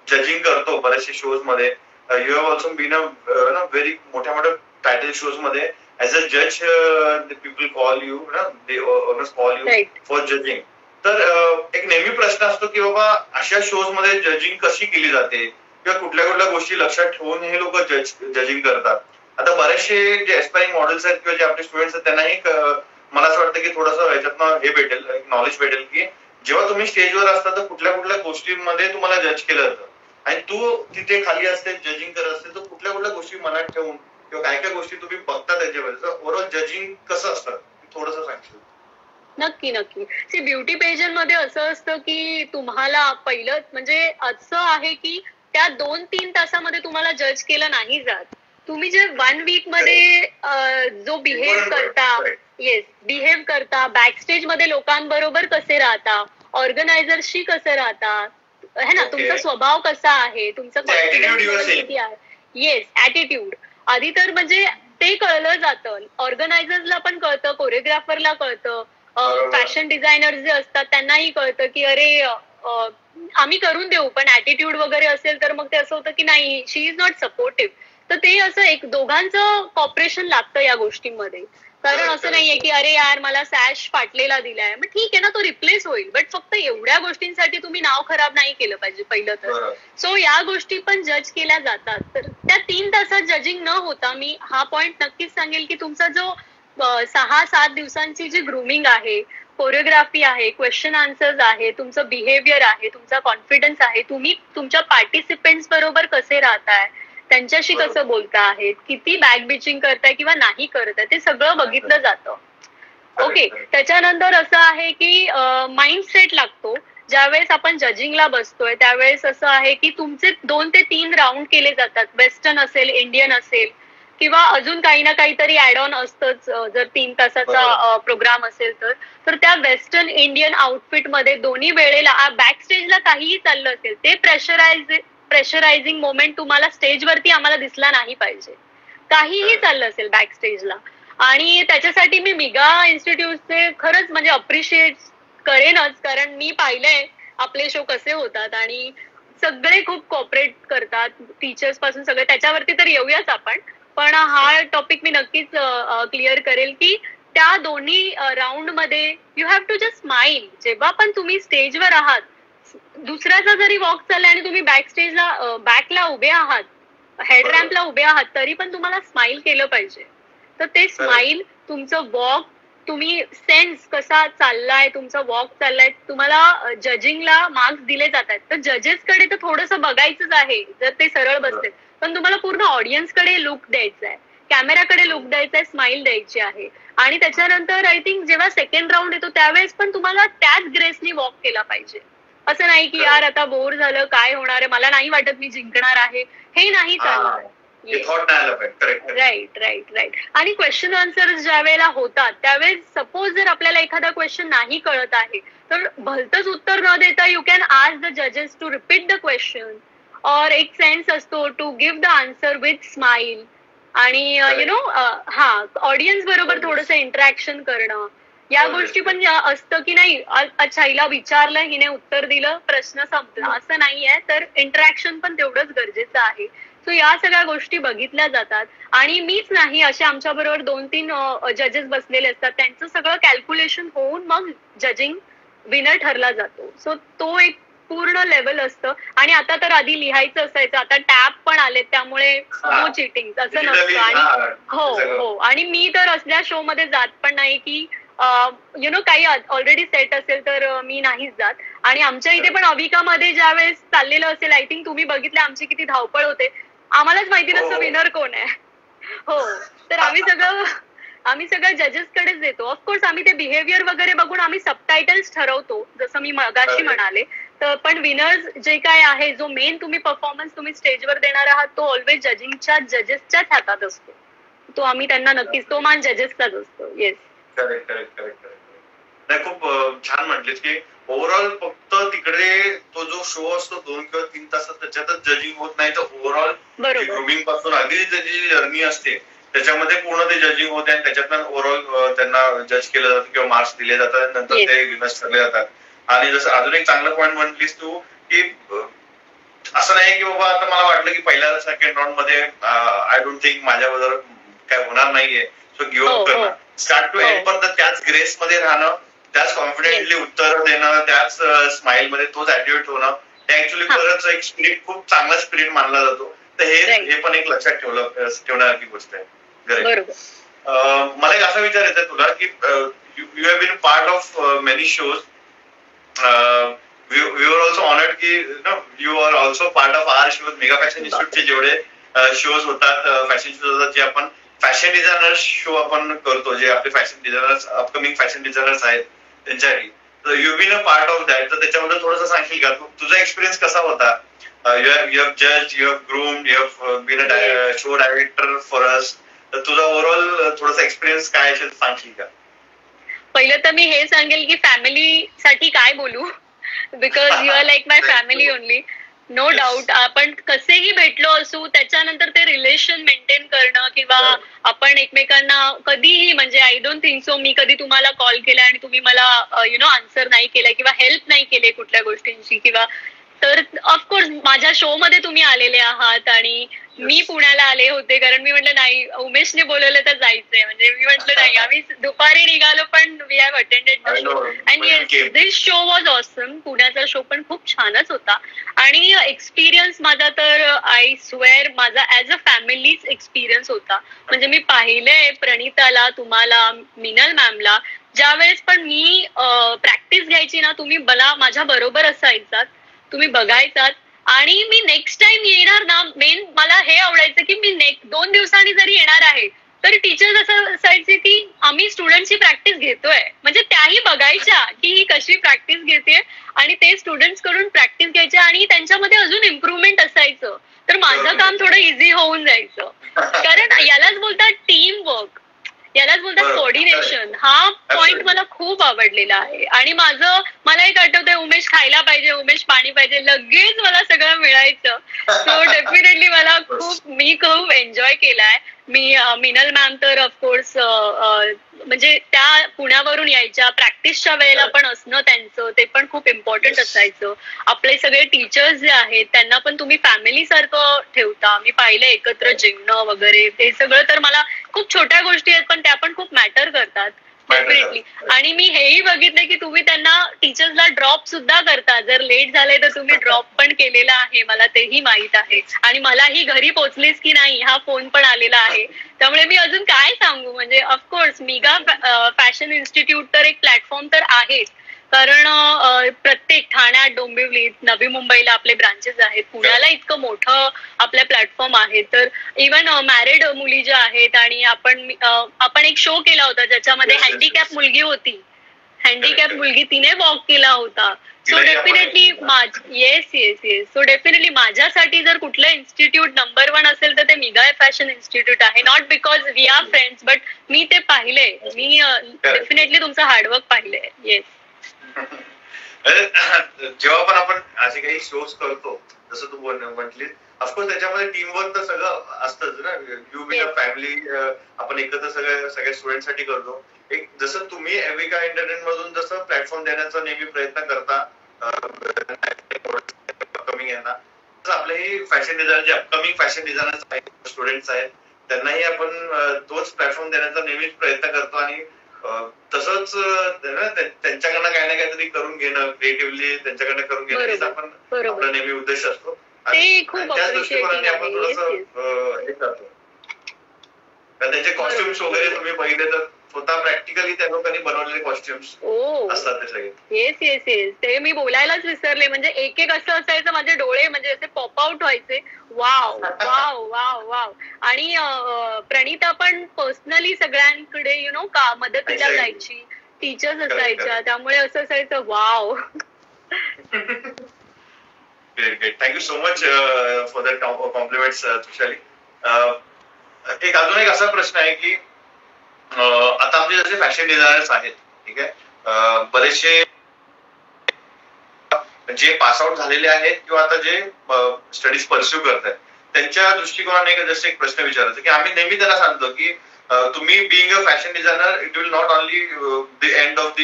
जजिंग करतो बरेचसे शोज मध्ये. You have also been a very मोठ्या टायटल शोज मध्ये ऍज अ जज पीपल कॉल यू ना, they always call you for judging. तर एक नेहमी प्रश्न असतो की बाबा अशा शोज मध्ये जजिंग कशी केली जाते किंवा कुठल्या गोष्टी लक्षात ठेवून हे लोक जजिंग करतात. आता बरेचसे जे एस्पायरिंग मॉडेल्स आहेत किंवा जे आपले स्टुडंट्स आहेत त्यांनाही मला असं वाटतं की थोडंसं ह्याच्यातनं हे भेटेल, नॉलेज भेटेल की जेव्हा तुम्ही स्टेजवर असता तर कुठल्या गोष्टींमध्ये तुम्हाला जज केलं जातं आणि तू तिथे खाली असते जजिंग करत असते तर कुठल्या गोष्टी मनात ठेवून किंवा काय गोष्टी तुम्ही बघता त्याच्यामध्ये ओव्हरऑल जजिंग कसं असतं थोडंसं सांगशील? नक्की. सी ब्युटी पेजंट मध्ये असं असतं की तुम्हाला पहिलं म्हणजे असं आहे की त्या 2-3 तासामध्ये तुम्हाला जज केलं नाही जात. तुम्ही जे 1 वीक मध्ये जो बिहेव करता बॅक स्टेज मध्ये लोकांबरोबर कसे राहता, ऑर्गनायझरशी कसं राहता है ना, तुमचा स्वभाव कसा आहे, तुमचं कॉन्फिडन्स किती आहे. येस, ऍटिट्यूड आधी तर म्हणजे ते कळलं जातं. ऑर्गनायझर्सला पण कळतं, कोरिओग्राफरला कळतं, फॅशन डिझायनर जे असतात त्यांनाही कळतं की अरे आम्ही करून देऊ, पण ऍटिट्यूड वगैरे असेल तर मग ते असं होतं की नाही, शी इज नॉट सपोर्टिव्ह. तर ते असं एक दोघांचं कॉपरेशन लागतं या गोष्टींमध्ये. कारण असं नाहीये की अरे यार मला सॅश फाटलेला दिलाय, मग ठीक आहे ना, तो रिप्लेस होईल, बट फक्त एवढ्या गोष्टींसाठी तुम्ही नाव खराब नाही केलं पाहिजे पहिलं तर. सो या गोष्टी पण जज केल्या जातात. तर त्या 3 तासात जजिंग न होता मी हा पॉइंट नक्कीच सांगेल की तुमचा जो 6-7 दिवसांची जी ग्रूमिंग आहे, कोरिओग्राफी आहे, क्वेश्चन आन्सर्स आहे, तुमचं बिहेवियर आहे, तुमचा कॉन्फिडन्स आहे, तुम्ही तुमच्या पार्टिसिपेंट्स बरोबर कसे राहताय, त्यांच्याशी कसं बोलता आहेत, किती बॅक बिचिंग करताय किंवा नाही करताय, ते सगळं बघितलं जातं. ओके, त्याच्यानंतर असं आहे की माइंडसेट लागतो. ज्यावेळेस आपण जजिंगला बसतोय त्यावेळेस असं आहे की तुमचे 2 ते 3 राऊंड केले जातात. वेस्टर्न असेल, इंडियन असेल किंवा अजून काही ना काहीतरी ऍड ऑन असतंच जर 3 तासाचा प्रोग्राम असेल तर त्या वेस्टर्न इंडियन आउटफिट मध्ये दोन्ही वेळेला बॅक स्टेजला काहीही चाललं असेल ते प्रेशरायझिंग मोमेंट तुम्हाला स्टेजवरती आम्हाला दिसला नाही पाहिजे. काहीही चाललं असेल बॅक स्टेजला. आणि त्याच्यासाठी मी मिगा इन्स्टिट्यूटचे खरंच म्हणजे अप्रिशिएट करेनच, कारण मी पाहिलंय आपले शो कसे होतात आणि सगळे खूप कॉपरेट करतात, टीचर्स पासून सगळे. त्याच्यावरती तर येऊयाच आपण, पण हा टॉपिक मी नक्कीच क्लिअर करेल की त्या दोन्ही राऊंड मध्ये you have to just smile. जेव्हा पण तुम्ही स्टेजवर आहात, दुसऱ्याचा जरी वॉक चाललाय आणि तुम्ही बॅक स्टेजला बॅकला उभे आहात, हेड रॅम्पला उभे आहात, तरी पण तुम्हाला स्माइल केलं पाहिजे. तर ते स्माइल, तुमचं वॉक, तुम्ही सेन्स कसा चाललाय, तुमचा वॉक चाललाय, तुम्हाला जजिंगला मार्क्स दिले जात आहेत. तर जजेसकडे तर थोडंसं बघायचंच आहे जर ते सरळ बसते, पण तुम्हाला पूर्ण ऑडियन्सकडे लुक द्यायचा आहे, कॅमेराकडे लुक द्यायचा आहे, स्माइल द्यायची आहे. आणि त्याच्यानंतर आय थिंक जेव्हा सेकंड राऊंड येतो त्यावेळेस पण तुम्हाला त्याच ग्रेसनी वॉक केला पाहिजे. असं नाही की यार आता बोर झालं, काय होणार आहे, मला नाही वाटत मी जिंकणार आहे, हे नाही चालणार. Right right right. आणि क्वेश्चन आन्सर ज्या वेळेला होतात त्यावेळेस सपोज जर आपल्याला एखादा क्वेश्चन नाही कळत आहे तर भलतंच उत्तर न देता यू कॅन आस्क द जजेस टू रिपीट द क्वेश्चन, और एक सेन्स असतो to give the answer with smile. आणि यु नो ऑडियन्स बरोबर थोडंसं इंटरॅक्शन करणं, या गोष्टी पण असतं की नाही अच्छा हिला विचारलं, हिने उत्तर दिलं, प्रश्न संपला, असं नाहीये. तर इंटरॅक्शन पण तेवढंच गरजेचं आहे. सो या सगळ्या गोष्टी बघितल्या जातात. आणि मीच नाही, असे आमच्या बरोबर 2-3 जजेस बसलेले असतात, त्यांचं सगळं कॅल्क्युलेशन होऊन मग जजिंग विनर ठरला जातो. सो तो एक पूर्ण लेवल असतं. आणि आता तर आधी लिहायचं असायचं, आता टॅब पण आले, त्यामुळे नो चिटिंग असं नसतं. आणि हो हो, आणि मी तर असल्या शो मध्ये जात पण नाही की यु नो काही ऑलरेडी सेट असेल तर मी नाहीच जात. आणि आमच्या इथे पण अविकामध्ये ज्या वेळेस चाललेलं असेल, आय थिंक तुम्ही बघितलं आमची किती धावपळ होते, आम्हालाच माहिती नसतं विनर कोण आहे. हो, तर आम्ही सगळं जजेस कडेच देतो. ऑफकोर्स आम्ही ते बिहेवियर वगैरे बघून आम्ही सबटायटल्स ठरवतो, जसं मी मगाशी म्हणाले. तर पण विनर्स जे काय आहे, जो मेन तुम्ही परफॉर्मन्स तुम्ही स्टेजवर देणार आहात, तो ऑलवेज जजिंगच्या जजेसच्याच हातात असतो. तो आम्ही त्यांना नक्कीच, तो मान जजेसचाच असतो. Yes, correct correct correct correct. नाही, खूप छान म्हटलीस की ओव्हरऑल फक्त तिकडे तो जो शो असतो 2 किंवा 3 तासात त्याच्यातच जजिंग होत नाही, तर ओव्हरऑल ग्रुमिंग पासून अगदी त्याची जर्नी असते त्याच्यामध्ये पूर्ण ते जजिंग होते आणि त्याच्यातनं ओव्हरऑल त्यांना जज केलं जातं किंवा मार्क्स दिले जातात, नंतर ते विनर्स ठरले जातात. आणि जसं अजून एक चांगलं पॉईंट म्हटलीस तू की असं नाही की बाबा आता मला वाटलं की पहिल्या सेकंड राऊंड मध्ये आय डोंट थिंक माझ्याबरोबर काय होणार नाहीये, सो गिव्ह अप करणं, स्टार्ट टू एंड पण त्याच ग्रेस मध्ये राहणं, त्याच कॉन्फिडेंटली उत्तर देणं, त्याच स्माइल मध्ये तोच ऍटिट्यूड होणं, हे ऍक्च्युअली खरंच एक स्पिरिट, खूप चांगला स्पिरिट मानला जातो. तर हे पण एक लक्षात ठेवण्यासारखी गोष्ट आहे. मला एक असं विचारायचं तुला की you have been part of many shows, we were also honored की you are also part of our shows, mega fashion इन्स्टिट्यूटचे जेवढे शोज होतात, फॅशन शोज होतात, जे आपण फॅशन डिझायनर्स शो आपण करतो, जे आपले fashion designers, upcoming fashion designers आहेत त्यांच्यासाठी, तर you been a part of that. तर त्याच्याबद्दल थोडंसं सांगशील का, तुझा एक्सपिरियन्स कसा होता? यू हॅव जज, you have groomed, you have been a show director for us, तर तुझा ओव्हरऑल थोडासा एक्सपिरियन्स काय असेल सांगशील का? पहिलं तर मी हे सांगेल की फॅमिली साठी काय बोलू, because you are like my family only. No doubt, आपण कसेही भेटलो असू, त्याच्यानंतर ते रिलेशन मेंटेन करणं किंवा आपण एकमेकांना कधीही, म्हणजे आय डोंट थिंक सो मी कधी तुम्हाला कॉल केला आणि तुम्ही मला आन्सर नाही केला किंवा हेल्प नाही केले कुठल्या गोष्टींची, किंवा तर ऑफकोर्स माझ्या शो मध्ये तुम्ही आलेले आहात आणि मी पुण्याला आले होते, कारण मी म्हटलं नाही उमेशने बोलवलं तर जायचंय, म्हणजे मी म्हटलं नाही, आम्ही दुपारी निघालो पण we have attended the show and yes, this show was awesome. पुण्याचा शो पण खूप छानच होता. आणि एक्सपिरियन्स माझा तर आय स्वेअर माझा ऍज अ फॅमिलीच एक्सपिरियन्स होता. म्हणजे मी पाहिलंय प्रणिताला, तुम्हाला, मिनल मॅमला, ज्या वेळेस पण मी प्रॅक्टिस घ्यायची ना, तुम्ही मला माझ्या बरोबर असायचात, तुम्ही बघायचात आणि मी नेक्स्ट टाइम येणार ना, मेन मला हे आवडायचं की मी 2 दिवसांनी जरी येणार आहे तर टीचर्स असं असायचे की आम्ही स्टुडंटची प्रॅक्टिस घेतोय, म्हणजे त्याही बघायच्या की ही कशी प्रॅक्टिस घेते आणि ते स्टुडंट्स कडून प्रॅक्टिस घ्यायचे आणि त्यांच्यामध्ये अजून इम्प्रुव्हमेंट असायचं, तर माझं काम थोडं इझी होऊन जायचं. कारण यालाच बोलतात टीम वर्क, यालाच बोलतात कोऑर्डिनेशन. हा पॉइंट मला खूप आवडलेला आहे. आणि मला एक आठवतंय, उमेश खायला पाहिजे, उमेश पाणी पाहिजे, लगेच मला सगळं मिळायचं. सो डेफिनेटली मी खूप एन्जॉय केलाय. मिनल मॅम तर ऑफकोर्स म्हणजे त्या पुण्यावरून यायच्या, प्रॅक्टिसच्या वेळेला पण असणं त्यांचं ते पण खूप इम्पॉर्टंट असायचं. आपले सगळे टीचर्स जे आहेत त्यांना पण तुम्ही फॅमिली सारखं ठेवता. मी पाहिलं एकत्र जेवणं वगैरे, ते सगळं तर मला खूप छोट्या गोष्टी आहेत पण त्या पण खूप मॅटर करतात डेफिनेटली. आणि मी हेही बघितलंय की तुम्ही त्यांना टीचर्सला ड्रॉप सुद्धा करता, जर लेट झाले तर तुम्ही ड्रॉप पण केलेला आहे, मला तेही माहित आहे. आणि मलाही घरी पोहोचलीस की नाही हा फोन पण आलेला आहे. त्यामुळे मी अजून काय सांगू, म्हणजे ऑफकोर्स मिगा फॅशन इन्स्टिट्यूट तर एक प्लॅटफॉर्म तर आहेच, कारण प्रत्येक ठाण्यात, डोंबिवलीत, नवी मुंबईला आपले ब्रांचेस आहेत, पुण्याला इतकं मोठं आपल्या प्लॅटफॉर्म आहे. तर इव्हन मॅरिड मुली ज्या आहेत, आणि आपण एक शो केला होता ज्याच्यामध्ये हँडिकॅप मुलगी होती, हँडिकॅप मुलगी, तिने वॉक केला होता. सो डेफिनेटली सो डेफिनेटली माझ्यासाठी जर कुठलं इन्स्टिट्यूट नंबर 1 असेल तर ते मिगा फॅशन इन्स्टिट्यूट आहे. Not because we are friends, but मी ते पाहिलंय, मी डेफिनेटली तुमचं हार्डवर्क पाहिलंय. येस. जेव्हा पण आपण असे काही शोज करतो, जसं तू म्हटली, ऑफकोर्स त्याच्यामध्ये टीमवर्क तर सगळं असतंच ना. यू बिन अ फॅमिली, आपण एकत्र सगळ्या स्टुडंटसाठी करतो. एक जसं तुम्ही एविका इंटरनेट मधून जसं प्लॅटफॉर्म देण्याचा नेहमी प्रयत्न करता अपकमिंग यांना, तसं आपलेही फॅशन डिझायनर, जे अपकमिंग फॅशन डिझायनर्स आहेत, स्टुडंट्स आहेत, त्यांनाही आपण तोच प्लॅटफॉर्म देण्याचा नेहमीच प्रयत्न करतो. आणि तसंच त्यांच्याकडनं काही ना काहीतरी करून घेणं, क्रिएटिव्हली त्यांच्याकडनं करून घेणं, हेच आपण आपला नेहमी उद्देश असतो. त्याच दृष्टिकोनाने आपण थोडस हे करतो. त्यांचे कॉस्ट्युम्स वगैरे तुम्ही बघितले तर स्वतः प्रॅक्टिकली त्या लोकांनी बनवलेले कॉस्ट्युम्स असतात ते सगळे. येस येस येस, ते मी बोलायलाच विसरले. म्हणजे एक एक असं असायचं, माझे डोळे म्हणजे असे पॉप आउट व्हायचे. Wow wow wow wow. आणि प्रणिता पण पर्सनली सगळ्यांकडे का मदतीला जायची, टीचर्स असायच्या, त्यामुळे असं असायचं wow. Great great, thank you so much for that compliments Tushali. एक अजून एक असा प्रश्न आहे की आता आमचे जसे फॅशन डिझायनर्स आहेत, ठीक आहे, बरेचसे जे पास आउट झालेले आहेत किंवा आता जे स्टडीज परस्यू करत आहेत, त्यांच्या दृष्टिकोनाने जसे एक प्रश्न विचारायचा की आम्ही नेहमी त्यांना सांगतो की तुम्ही being a fashion designer, it will not only the end of the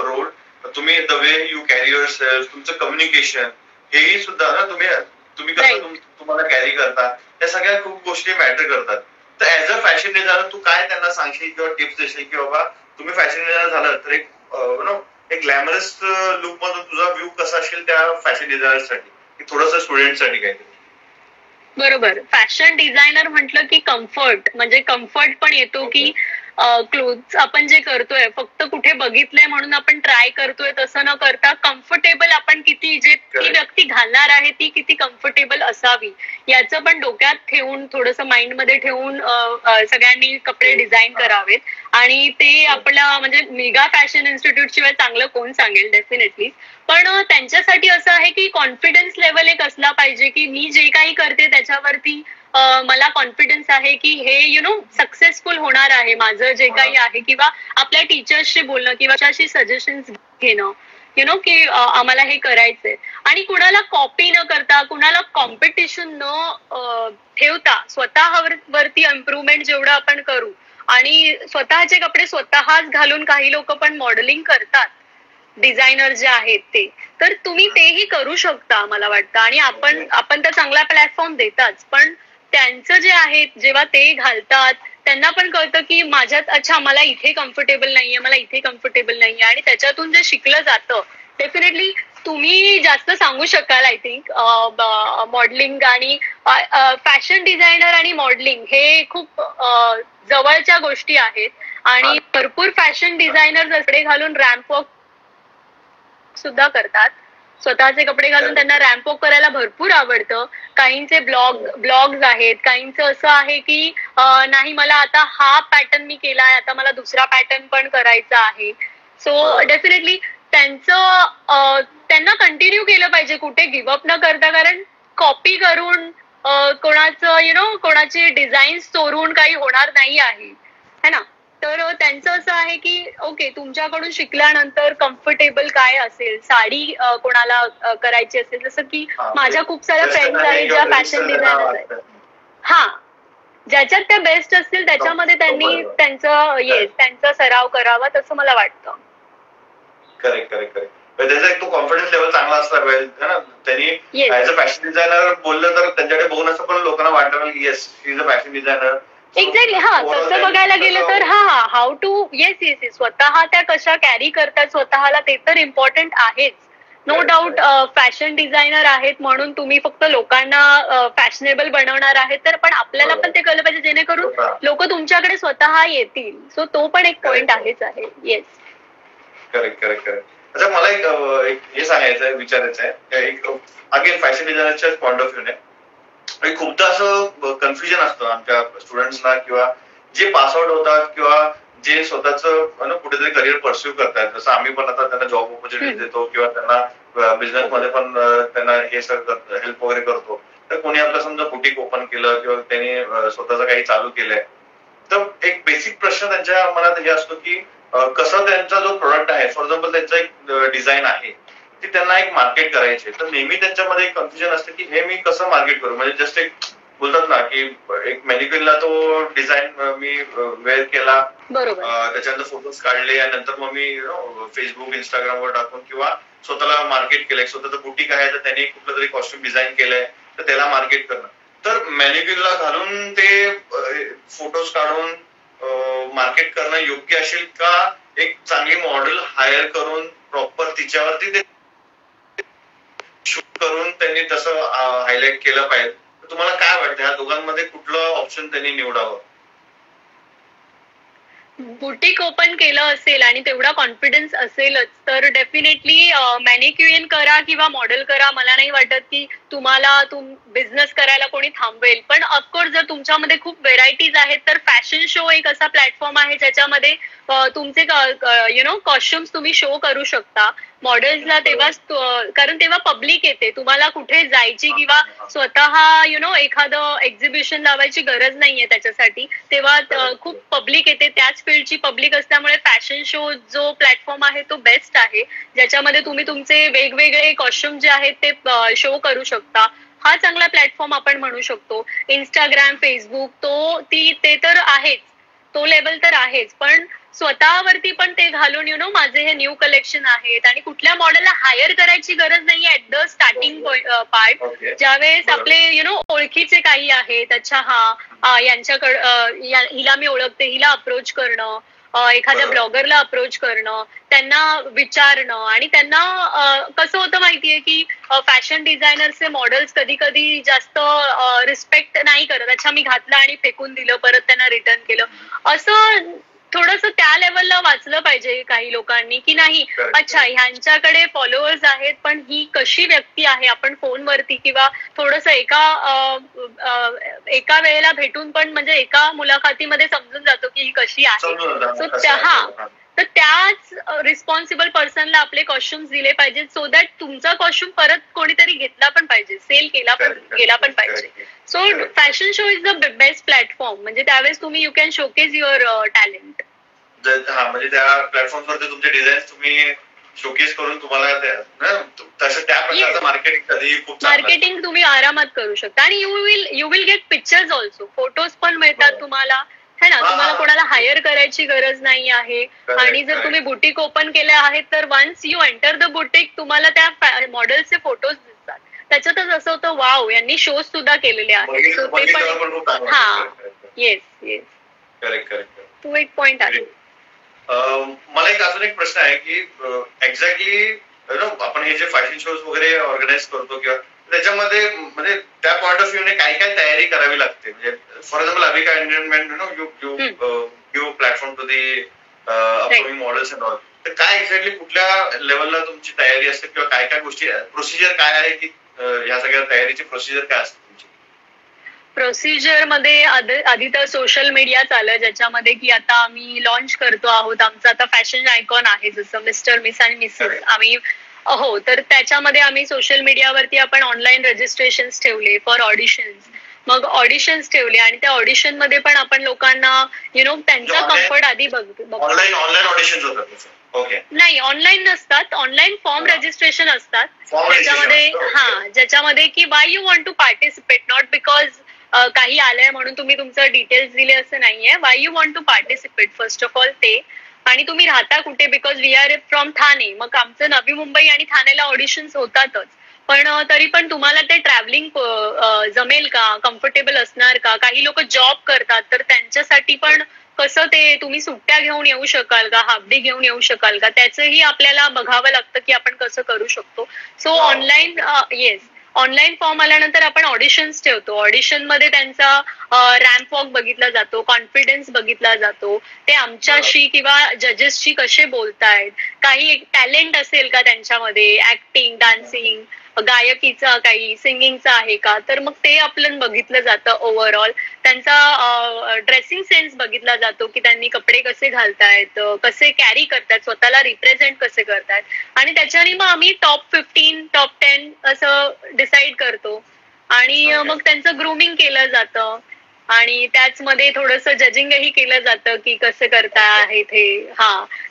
road, तुम्ही the way you carry yourself, तुमचं कम्युनिकेशन, हेही सुद्धा ना तुम्ही कसं तुम्हाला कॅरी करता, या सगळ्या खूप गोष्टी मॅटर करतात. तर ऍज अ फॅशन डिझायनर तू काय त्यांना सांगशील किंवा टिप्स देशील की बाबा तुम्ही फॅशन डिझायनर झालं तर एक ग्लॅमरस लुक मधून तुझा व्ह्यू कसा असेल त्या फॅशन डिझायनरसाठी, थोडंसं स्टुडंटसाठी काहीतरी. बरोबर, फॅशन डिझायनर म्हटलं की कम्फर्ट, म्हणजे कम्फर्ट पण येतो की क्लोथ्स आपण जे करतोय फक्त कुठे बघितलंय म्हणून आपण ट्राय करतोय तसं न करता कम्फर्टेबल आपण किती, जे ती व्यक्ती घालणार आहे ती किती कम्फर्टेबल असावी याचं पण डोक्यात ठेवून, थोडंसं माइंड मध्ये ठेवून सगळ्यांनी कपडे डिझाईन करावेत. आणि ते आपल्या म्हणजे मेगा फॅशन इन्स्टिट्यूट शिवाय चांगलं कोण सांगेल डेफिनेटली. पण त्यांच्यासाठी असं आहे की कॉन्फिडन्स लेवल एक असला पाहिजे की मी जे काही करते त्याच्यावरती मला कॉन्फिडन्स आहे की हे सक्सेसफुल होणार आहे माझं जे काही आहे, किंवा आपल्या टीचर्सशी बोलणं किंवा त्याशी सजेशन्स घेणं की आम्हाला हे करायचंय. आणि कुणाला कॉपी न करता, कुणाला कॉम्पिटिशन न ठेवता स्वतःवरती इम्प्रुव्हमेंट जेवढं आपण करू, आणि स्वतःचे कपडे स्वतःच घालून काही लोक पण मॉडेलिंग करतात, डिझायनर जे आहेत ते, तर तुम्ही तेही करू शकता मला वाटतं. आणि आपण तर चांगला प्लॅटफॉर्म देताच, पण त्यांचं जे आहे जेव्हा ते घालतात त्यांना पण कळतं की माझ्यात अच्छा मला इथे कम्फर्टेबल नाहीये, मला इथे कम्फर्टेबल नाहीये, आणि त्याच्यातून जे शिकलं जातं डेफिनेटली तुम्ही जास्त सांगू शकाल. आय थिंक मॉडेलिंग आणि फॅशन डिझायनर आणि मॉडेलिंग हे खूप जवळच्या गोष्टी आहेत. आणि भरपूर फॅशन डिझायनर्स कपडे घालून रॅम्प वॉक सुद्धा करतात. स्वतःचे कपडे घालून त्यांना रॅम्प वॉक करायला भरपूर आवडतं. काहींचे ब्लॉग्स आहेत, काहींचं असं आहे की नाही मला आता हा पॅटर्न मी केलाय, आता मला दुसरा पॅटर्न पण करायचा आहे. सो डेफिनेटली त्यांना कंटिन्यू केलं पाहिजे, कुठे गिव्हअप न करता. कारण कॉपी करून कोणाचं कोणाची डिझाईन चोरून काही होणार नाही आहे, है ना. तर त्यांचं असं आहे की ओके, तुमच्याकडून शिकल्यानंतर कम्फर्टेबल काय असेल, साडी कोणाला करायची असेल, जसं की माझ्या खूप साऱ्या फ्रेंड्स आहेत ज्या फॅशन डिझायनर आहेत, हा, ज्याच्यात त्या बेस्ट असतील त्याच्यामध्ये त्यांनी त्यांचा सराव करावा, तसं मला वाटतं. Correct correct correct. त्याचा एक तो कॉन्फिडन्स लेवल चांगला असला पाहिजे ना. त्यांनी ऍज अ फॅशन डिझायनर बोललं तर त्यांच्याकडे बघून असं पण लोकांना वाटतं की yes he is a fashion designer. Exactly. हा, तसं बघायला गेलं तर हाऊ टू येस स्वतः त्या कशा कॅरी करतात स्वतःला, ते तर इम्पॉर्टंट आहेच. No doubt. फॅशन डिझायनर आहेत म्हणून तुम्ही फक्त लोकांना फॅशनेबल बनवणार आहेत, तर पण आपल्याला पण ते कळलं पाहिजे जेणेकरून लोक तुमच्याकडे स्वतः येतील. सो तो पण एक पॉइंट आहेच आहे. Yes, correct correct correct. अच्छा, मला एक हे सांगायचं आहे, विचारायचं आहे. एक अगेन फॅशन डिझायनरच्या पॉइंट ऑफ व्ह्यूने खूपदा असं कन्फ्युजन असतं आमच्या स्टुडंट्सना किंवा जे पास आउट होतात किंवा जे स्वतःचं कुठेतरी करिअर परस्यू करतात. जसं आम्ही पण आता त्यांना जॉब ऑपॉर्च्युनिटी देतो किंवा त्यांना बिझनेस मध्ये पण त्यांना हे सगळं हेल्प वगैरे करतो. तर कोणी आपलं समजा बुटीक ओपन केलं किंवा त्यांनी स्वतःचं काही चालू केलंय, तर एक बेसिक प्रश्न त्यांच्या मनात हे असतो की कसं त्यांचा जो प्रोडक्ट आहे, फॉर एक्झाम्पल त्यांचा एक डिझाईन आहे, ती त्यांना एक मार्केट करायची. तर नेहमी त्यांच्यामध्ये एक कन्फ्युजन असतं की हे मी कसं मार्केट करू. म्हणजे जस्ट एक बोलतात ना की एक मॅनिक्युअरला तो डिझाईन मी वेअर केला, त्याच्यानंतर फोटोज काढले आणि नंतर मग मी फेसबुक इंस्टाग्रामवर टाकून किंवा स्वतःला मार्केट केलंय. स्वतःचं बुटीक आहे तर त्यांनी कुठलं तरी कॉस्ट्युम डिझाईन केलंय तर त्याला मार्केट करणं. तर मॅनिक्युअरला घालून ते फोटोज काढून मार्केट करणं योग्य असेल का, एक चांगली मॉडेल हायर करून प्रॉपर तिच्यावरती ते शूट करून त्यांनी तसं हायलाइट केलं पाहिजे. तुम्हाला काय वाटतं ह्या दोघांमध्ये कुठलं ऑप्शन त्यांनी निवडावं? बुटीक ओपन केलं असेल आणि तेवढा कॉन्फिडन्स असेलच तर डेफिनेटली मॅनिक्युअर करा किंवा मॉडेल करा. मला नाही वाटत की तुम्हाला बिझनेस करायला कोणी थांबवेल. पण ऑफकोर्स जर तुमच्यामध्ये खूप व्हेरायटीज आहेत तर फॅशन शो एक असा प्लॅटफॉर्म आहे ज्याच्यामध्ये तुमचे कॉस्ट्युम्स तुम्ही शो करू शकता मॉडेल्सला. तेव्हाच, कारण तेव्हा पब्लिक येते, तुम्हाला कुठे जायची किंवा स्वतः एखादं एक्झिबिशन लावायची गरज नाहीये त्याच्यासाठी. तेव्हा खूप पब्लिक येते, त्याच फील्डची पब्लिक असल्यामुळे फॅशन शो जो प्लॅटफॉर्म आहे तो बेस्ट आहे, ज्याच्यामध्ये तुम्ही तुमचे वेगवेगळे कॉस्ट्युम जे आहेत ते शो करू शकता. हा चांगला प्लॅटफॉर्म आपण म्हणू शकतो. इंस्टाग्राम, फेसबुक ते तर आहेच, तो लेवल तर आहेच. पण स्वतःवरती पण ते घालून माझे हे न्यू कलेक्शन आहेत आणि कुठल्या मॉडेलला हायर करायची गरज नाहीये ऍट द स्टार्टिंग पार्ट. ज्यावेळेस आपले ओळखीचे काही आहेत, अच्छा यांच्याकडे हिला मी ओळखते, हिला अप्रोच करणं, एखाद्या ब्लॉगरला अप्रोच करणं, त्यांना विचारणं. आणि त्यांना कसं होतं माहितीये की फॅशन डिझायनरचे मॉडेल्स कधी कधी जास्त रिस्पेक्ट नाही करत. अच्छा मी घातलं आणि फेकून दिलं, परत त्यांना रिटर्न केलं, असं थोडंसं त्या लेवलला वाचलं पाहिजे काही लोकांनी की नाही, अच्छा ह्यांच्याकडे फॉलोअर्स आहेत पण ही कशी व्यक्ती आहे, आपण फोनवरती किंवा थोडंसं एका वेळेला भेटून पण म्हणजे एका मुलाखतीमध्ये समजून जातो की ही कशी आहे. सो तर त्याच रिस्पॉन्सिबल पर्सनला आपले कॉस्ट्युम्स दिले पाहिजेत, सो दॅट तुमचा कॉस्ट्युम परत कोणीतरी घेतला पण पाहिजे, सेल गेला पण पाहिजे. So fashion show is the best platform. म्हणजे त्यावेळेस तुम्ही you can showcase your talent. म्हणजे त्या प्लॅटफॉर्मवरती तुमचे डिझाईन तुम्ही शोकेस करून तुम्हाला तसं त्या प्रकारचं मार्केटिंग तुम्ही आरामात करू शकता. आणि you will get pictures also, photos पण मिळतात तुम्हाला, है ना. तुम्हाला कोणाला हायर करायची गरज नाही आहे. आणि जर तुम्ही बुटीक ओपन केले आहेत तर once you enter the boutique तुम्हाला त्या मॉडेलचे फोटोज दिसतात. त्याच्यातच असं होतं वाव, यांनी शोज सुद्धा केलेले आहेत. सो ते पण येस करेक्ट करेक्ट, तो एक पॉइंट आहे. मला अजून एक प्रश्न आहे की एक्झॅक्टली आपण हे जे फॅशन शोज वगैरे ऑर्गनाईज करतो किंवा त्याच्यामध्ये म्हणजे त्या पॉईंट ऑफ व्ह्यूने काय काय तयारी करावी लागते? म्हणजे for example Avika entertainment you platform to the upcoming models and all. तर काय एक्झॅक्टली कुठल्या लेवलला तुमची तयारी असते किंवा काय काय गोष्टी प्रोसिजर काय आहे की ह्या सगळ्या तयारीची प्रोसिजर काय असते तुमची? प्रोसिजर मध्ये आधी तर सोशल मीडिया चाललं, ज्याच्यामध्ये की आता आम्ही लॉन्च करतो आहोत. आमचं आता फॅशन आयकॉन आहे, जसं मिस्टर मिस आणि मिसेस. आम्ही हो, तर त्याच्यामध्ये आम्ही सोशल मीडियावरती आपण ऑनलाईन रजिस्ट्रेशन ठेवले फॉर ऑडिशन्स. मग ऑडिशन्स ठेवले आणि त्या ऑडिशन मध्ये पण आपण लोकांना त्यांचा कम्फर्ट आधी बघतो. ऑनलाईन ऑडिशन्स होतात? ओके. नाही, ऑनलाईन नसतात, ऑनलाईन फॉर्म रजिस्ट्रेशन असतात, ज्याच्यामध्ये की why you want to participate, not because काही आलंय म्हणून तुम्ही तुमचं डिटेल्स दिले असं नाहीये. Why you want to participate first of all ते, आणि तुम्ही राहता कुठे, because we are from Thane. मग आमचं नवी मुंबई आणि ठाण्याला ऑडिशन्स होतातच, पण तरी पण तुम्हाला ते ट्रॅव्हलिंग जमेल का, कम्फर्टेबल असणार का? काही लोक जॉब करतात, तर त्यांच्यासाठी पण कसं ते तुम्ही सुट्ट्या घेऊन येऊ शकाल का, हाफ डे घेऊन येऊ शकाल का, त्याचंही आपल्याला बघावं लागतं की आपण कसं करू शकतो. So online yes, online form आल्यानंतर आपण ऑडिशन्स ठेवतो. ऑडिशन मध्ये त्यांचा रॅम्प वॉक बघितला जातो, कॉन्फिडन्स बघितला जातो, ते आमच्याशी किंवा जजेसशी कसे बोलतायत, काही टॅलेंट असेल का त्यांच्यामध्ये, ऍक्टिंग, डान्सिंग, गायकीचा, काही सिंगिंगचा आहे का, तर मग ते आपलं बघितलं जातं. ओव्हरऑल त्यांचा ड्रेसिंग सेन्स बघितला जातो की त्यांनी कपडे कसे घालतायत, कसे कॅरी करतायत, स्वतःला रिप्रेझेंट कसे करतायत, आणि त्याच्याने मग आम्ही टॉप 15, टॉप 10 असं डिसाईड करतो. आणि मग त्यांचं ग्रूमिंग केलं जातं आणि त्याचमध्ये थोडंसं जजिंगही केलं जातं की कसं करताय हे,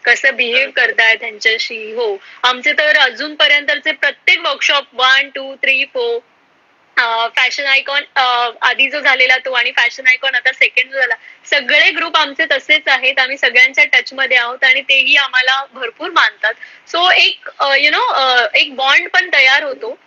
कसं बिहेव करताय त्यांच्याशी. हो, आमचे तर अजूनपर्यंतचे प्रत्येक वर्कशॉप 1, 2, 3, 4, फॅशन आयकॉन आधी जो झालेला तो, आणि फॅशन आयकॉन आता सेकंड जो झाला, सगळे ग्रुप आमचे तसेच आहेत. आम्ही सगळ्यांच्या टच मध्ये आहोत आणि तेही आम्हाला भरपूर मानतात. सो एक एक बॉन्ड पण तयार होतो.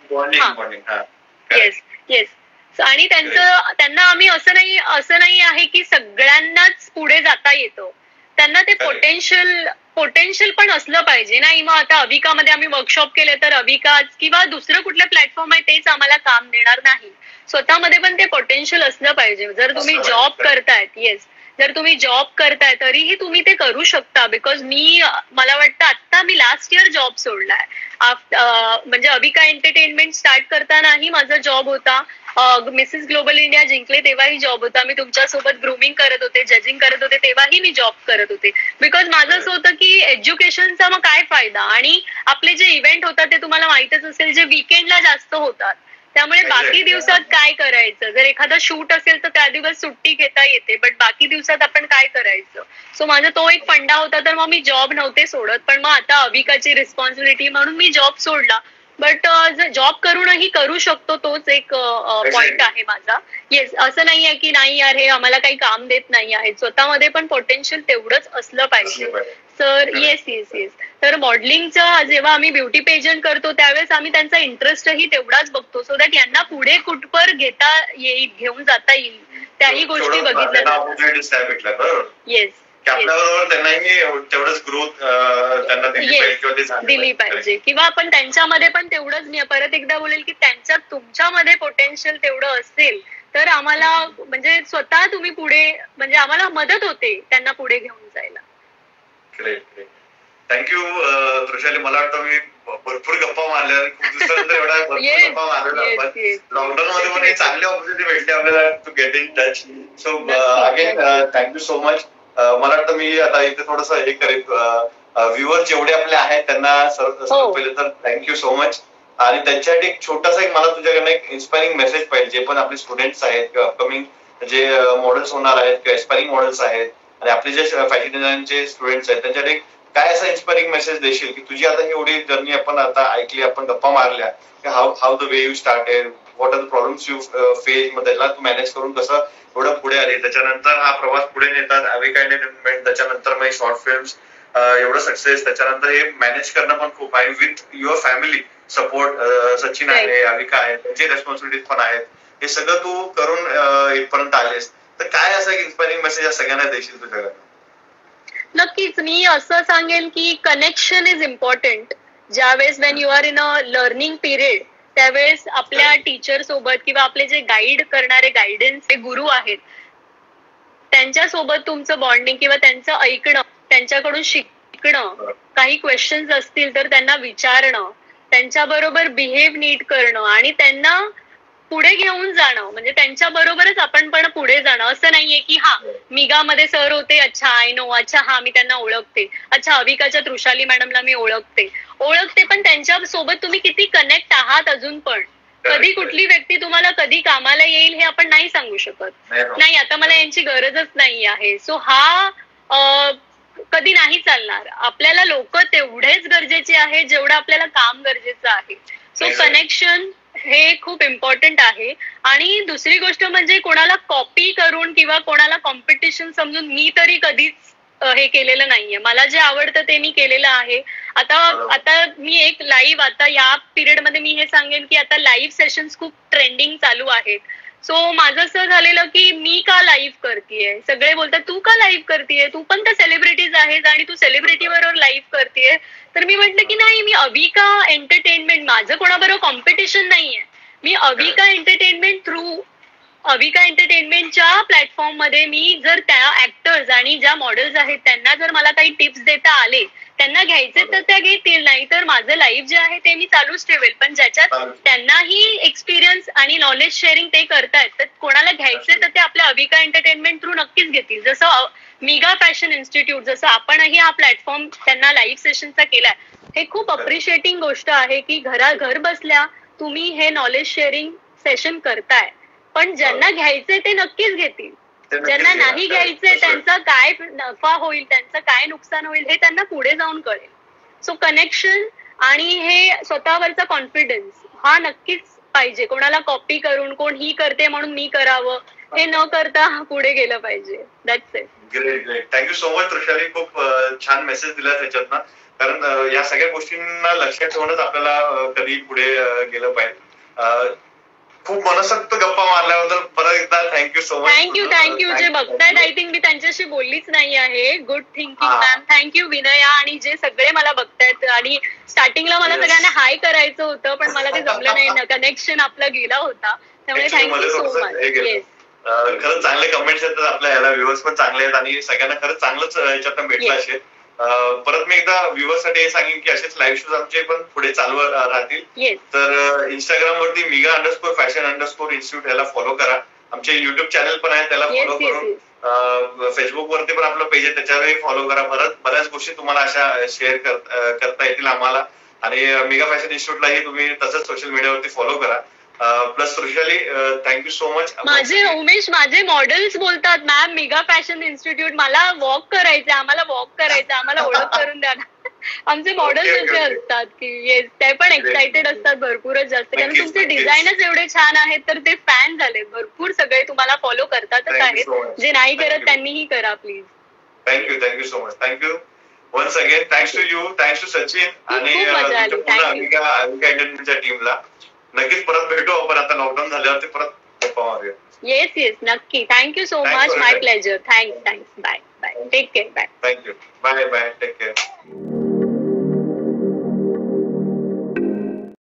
Yes yes. आणि त्यांना आम्ही असं नाही आहे की सगळ्यांनाच पुढे जाता येतं. त्यांना ते पोटेन्शियल पण असलं पाहिजे. नाही मग आता अविकामध्ये आम्ही वर्कशॉप केले तर अविका किंवा दुसरं कुठलं प्लॅटफॉर्म आहे तेच आम्हाला काम देणार नाही. स्वतःमध्ये पण ते पोटेन्शियल असलं पाहिजे. जर तुम्ही जॉब करतायत, येस, जर तुम्ही जॉब करताय तरीही तुम्ही ते करू शकता. बिकॉज मला वाटतं आता मी लास्ट इयर जॉब सोडलाय. म्हणजे अविका एंटरटेनमेंट स्टार्ट करतानाही माझा जॉब होता. मिसेस ग्लोबल इंडिया जिंकले तेव्हाही जॉब होता. मी तुमच्यासोबत ग्रूमिंग करत होते, जजिंग करत होते, तेव्हाही मी जॉब करत होते. बिकॉज माझं असं होतं की एज्युकेशनचा मग काय फायदा, आणि आपले जे इव्हेंट होतात ते तुम्हाला माहितच असेल, जे वीकेंडला जास्त होतात. त्यामुळे बाकी दिवसात काय करायचं, जर एखादा शूट असेल तर त्या दिवस सुट्टी घेता येते, बट बाकी दिवसात आपण काय करायचं. सो माझा तो एक फंडा होता, तर मग मी जॉब नव्हते सोडत. पण मग आता अविकाची रिस्पॉन्सिबिलिटी म्हणून मी जॉब सोडला. बट जॉब करूनही करू शकतो, तोच एक पॉइंट आहे माझा. येस, असं नाही आहे की नाही यार हे आम्हाला काही काम देत नाही आहे. स्वतःमध्ये पण पोटेन्शियल तेवढंच असलं पाहिजे. तर येस येस येस. तर मॉडेलिंगचं जेव्हा आम्ही ब्युटी पेजंट करतो त्यावेळेस आम्ही त्यांचा इंटरेस्टही तेवढाच बघतो, सो दॅट यांना पुढे कुठपर घेता येईल, घेऊन जाता येईल, त्याही गोष्टी बघितल्या जातात. येस, आपल्याबरोबर त्यांनाही तेवढंच ग्रोथ त्यांना दिली पाहिजे, किंवा आपण त्यांच्यामध्ये पण तेवढंच. परत एकदा बोलेल की तुमच्यामध्ये पोटेन्शियल तेवढं असेल तर आम्हाला म्हणजे स्वतः तुम्ही पुढे, म्हणजे आम्हाला मदत होते त्यांना पुढे घेऊन जायला. थँक्यू तृषाली. मला वाटतं मी भरपूर गप्पा मारल्या, खूप दिवसानंतर एवढा भरपूर गप्पा मारलेला आपण. लॉकडाऊन मध्ये पण चांगली ऑपॉर्च्युनिटी भेटली आपल्याला to get in touch. So again thank you so much. मला वाटतं मी आता इथे थोडस हे करेन, व्ह्युअर जेवढे आपले आहेत त्यांना सर्वात पहिले तर थँक्यू सो मच. आणि त्यांच्यासाठी एक छोटासा मला तुझ्याकडनं एक इन्स्पायरिंग मेसेज पाहिजे, जे पण आपले स्टुडंट्स आहेत किंवा अपकमिंग जे मॉडेल्स होणार आहेत किंवा एस्पायरिंग मॉडेल्स आहेत, आणि आपले जे फॅशन डिझायनचे स्टुडंट्स आहेत त्यांच्यासाठी काय असा इन्स्पायरिंग मेसेज देशील की तुझी आता ही एवढी जर्नी आपण आता ऐकली, आपण गप्पा मारल्या, how the way you started, what are the problems you face, मग त्याला तू मॅनेज करून कसं एवढं पुढे आले, त्याच्यानंतर हा प्रवास पुढे नेतात अविका एंटरटेनमेंट, त्याच्यानंतर मग शॉर्ट फिल्म्स, एवढं सक्सेस, त्याच्यानंतर हे मॅनेज करणं पण खूप आहे with your family support. Sachin आहे, अविका आहे, त्यांची रेस्पॉन्सिबिलिटीज पण आहेत. हे सगळं तू करून इथपर्यंत आलेस, तर काय असं इन्स्पायरिंग मेसेज या सगळ्यांना देशील तुझ्याकडे? नक्कीच मी असं सांगेल की कनेक्शन इज इम्पॉर्टंट. ज्यावेळेस Wien you are in a learning period त्यावेळेस आपल्या टीचर सोबत किंवा आपले जे गाईड करणारे गायडन्स जे गुरु आहेत त्यांच्यासोबत तुमचं बॉन्डिंग किंवा त्यांचं ऐकणं, त्यांच्याकडून शिकणं, काही क्वेश्चन्स असतील तर त्यांना विचारणं, त्यांच्याबरोबर बिहेव नीट करणं आणि त्यांना पुढे घेऊन जाणं, म्हणजे त्यांच्या बरोबरच आपण पण पुढे जाणं. असं नाहीये की हा मिगामध्ये सर होते, अच्छा आय नो, अच्छा हा मी त्यांना ओळखते, अच्छा अविकाच्या तृषाली मॅडमला मी ओळखते पण त्यांच्या सोबत तुम्ही किती कनेक्ट आहात अजून पण. कधी कुठली व्यक्ती तुम्हाला कधी कामाला येईल हे आपण नाही सांगू शकत. नाही आता मला यांची गरजच नाही आहे, सो हा कधी नाही चालणार. आपल्याला लोक तेवढेच गरजेचे आहे जेवढं आपल्याला काम गरजेचं आहे. सो कनेक्शन हे खूप इम्पॉर्टंट आहे. आणि दुसरी गोष्ट म्हणजे कोणाला कॉपी करून किंवा कोणाला कॉम्पिटिशन समजून मी तरी कधीच हे केलेलं नाहीये. मला जे आवडतं ते मी केलेलं आहे. आता मी एक लाईव्ह, आता या पिरियड मध्ये मी हे सांगेन की आता लाईव्ह सेशन्स खूप ट्रेंडिंग चालू आहेत. सो माझं असं झालेलं की मी का लाईव्ह करतेय, सगळे बोलतात तू का लाईव्ह करतेय, तू पण तर सेलिब्रिटीज आहेस आणि तू सेलिब्रिटी बरोबर लाईव्ह करतेय. तर मी म्हटलं की नाही, मी अविका एंटरटेनमेंट, माझं कोणाबरोबर कॉम्पिटिशन नाहीये. मी अविका एंटरटेनमेंट थ्रू अविका एंटरटेनमेंटच्या प्लॅटफॉर्म मध्ये मी जर त्या ऍक्टर्स आणि ज्या मॉडेल्स आहेत त्यांना जर मला काही टिप्स देता आले, त्यांना घ्यायचे तर त्या घेतील, नाही तर माझं लाईव्ह जे आहे ते मी चालूच ठेवेल. पण ज्याच्यात त्यांनाही एक्सपिरियन्स आणि नॉलेज शेअरिंग ते करतायत, तर कोणाला घ्यायचे तर ते आपल्या अविका एंटरटेनमेंट थ्रू नक्कीच घेतील. जसं मिगा फॅशन इन्स्टिट्यूट, जसं आपणही हा प्लॅटफॉर्म त्यांना लाईव्ह सेशनचा केलाय, हे खूप अप्रिशिएटिंग गोष्ट आहे की घर बसल्या तुम्ही हे नॉलेज शेअरिंग सेशन करताय. पण ज्यांना घ्यायचे ते नक्कीच घेतील, ज्यांना नाही घ्यायचंय त्यांचा काय नफा होईल, त्यांचं काय नुकसान होईल हे त्यांना पुढे जाऊन कळेल. सो कनेक्शन आणि हे स्वतःवरचा कॉन्फिडन्स हा नक्कीच पाहिजे. कोणाला कॉपी करून कोण ही करते म्हणून मी करावं हे न करता पुढे गेलं पाहिजे. That's it. Great. Thank you so much Trushali, खूप छान मेसेज दिला त्याच्यातनं. कारण या सगळ्या गोष्टींना लक्षात ठेवूनच आपल्याला कधी पुढे गेलं पाहिजे. खूप मनसोक्त गप्पा मारल्याबद्दल परत एकदा थँक्यू सो मच. थँक्यू. जे बघतायत, आय थिंक मी त्यांच्याशी बोललीच नाही आहे. Good thinking ma'am. Thank you Vinaya आणि जे सगळे मला बघतायत. आणि स्टार्टिंगला मला सगळ्यांना हाय करायचं होतं पण मला ते जमलं नाही, कनेक्शन आपला गेला होता, त्यामुळे थँक्यू सो मच. येस, खरंच चांगले कमेंट्स येतात आपल्या याला, व्ह्युअर्स पण चांगले आहेत आणि सगळ्यांना खरंच चांगलंच याच्यातून भेटलं असेल. परत मी एकदा व्ह्युअर्स साठी हे सांगेन की असेच लाईव्ह शोज आमचे पण पुढे चालू राहतील. तर इंस्टाग्राम वरती miga_fashion_institute याला फॉलो करा. आमचे युट्यूब चॅनल पण आहे त्याला फॉलो करून, फेसबुक वरती पण आपलं पेज आहे त्याच्यावरही फॉलो करा. बऱ्याच गोष्टी तुम्हाला अशा शेअर करता येतील आम्हाला. आणि मिगा फॅशन इन्स्टिट्यूटलाही तुम्ही तसंच सोशल मीडियावरती फॉलो करा. Plus Trushali, thank you so much. माझे मॉडेल्स बोलतात मॅम मिगा फॅशन इन्स्टिट्यूट, मला वॉक करायचं, आम्हाला ओळख करून द्या ना. आमचे मॉडेल्स असे असतात की येस, ते पण एक्साइटेड असतात भरपूरच जास्त, कारण तुमचे डिझाईनच एवढे छान आहेत तर ते फॅन झाले. भरपूर सगळे तुम्हाला फॉलो करतातच आहेत, जे नाही करत त्यांनीही करा please. Thank you so much. Thank you once again. Thanks to you, thanks to Sachin आणि अविका एंटरटेनमेंटच्या टीमला. नक्कीच परत भेटू आपण, आता लॉकडाऊन झाल्यावरती परत गप्पा मारूया. येस, नक्की. Thank you so much. My pleasure. Thanks. Bye. Take care. Bye. Thank you. Bye. Take care.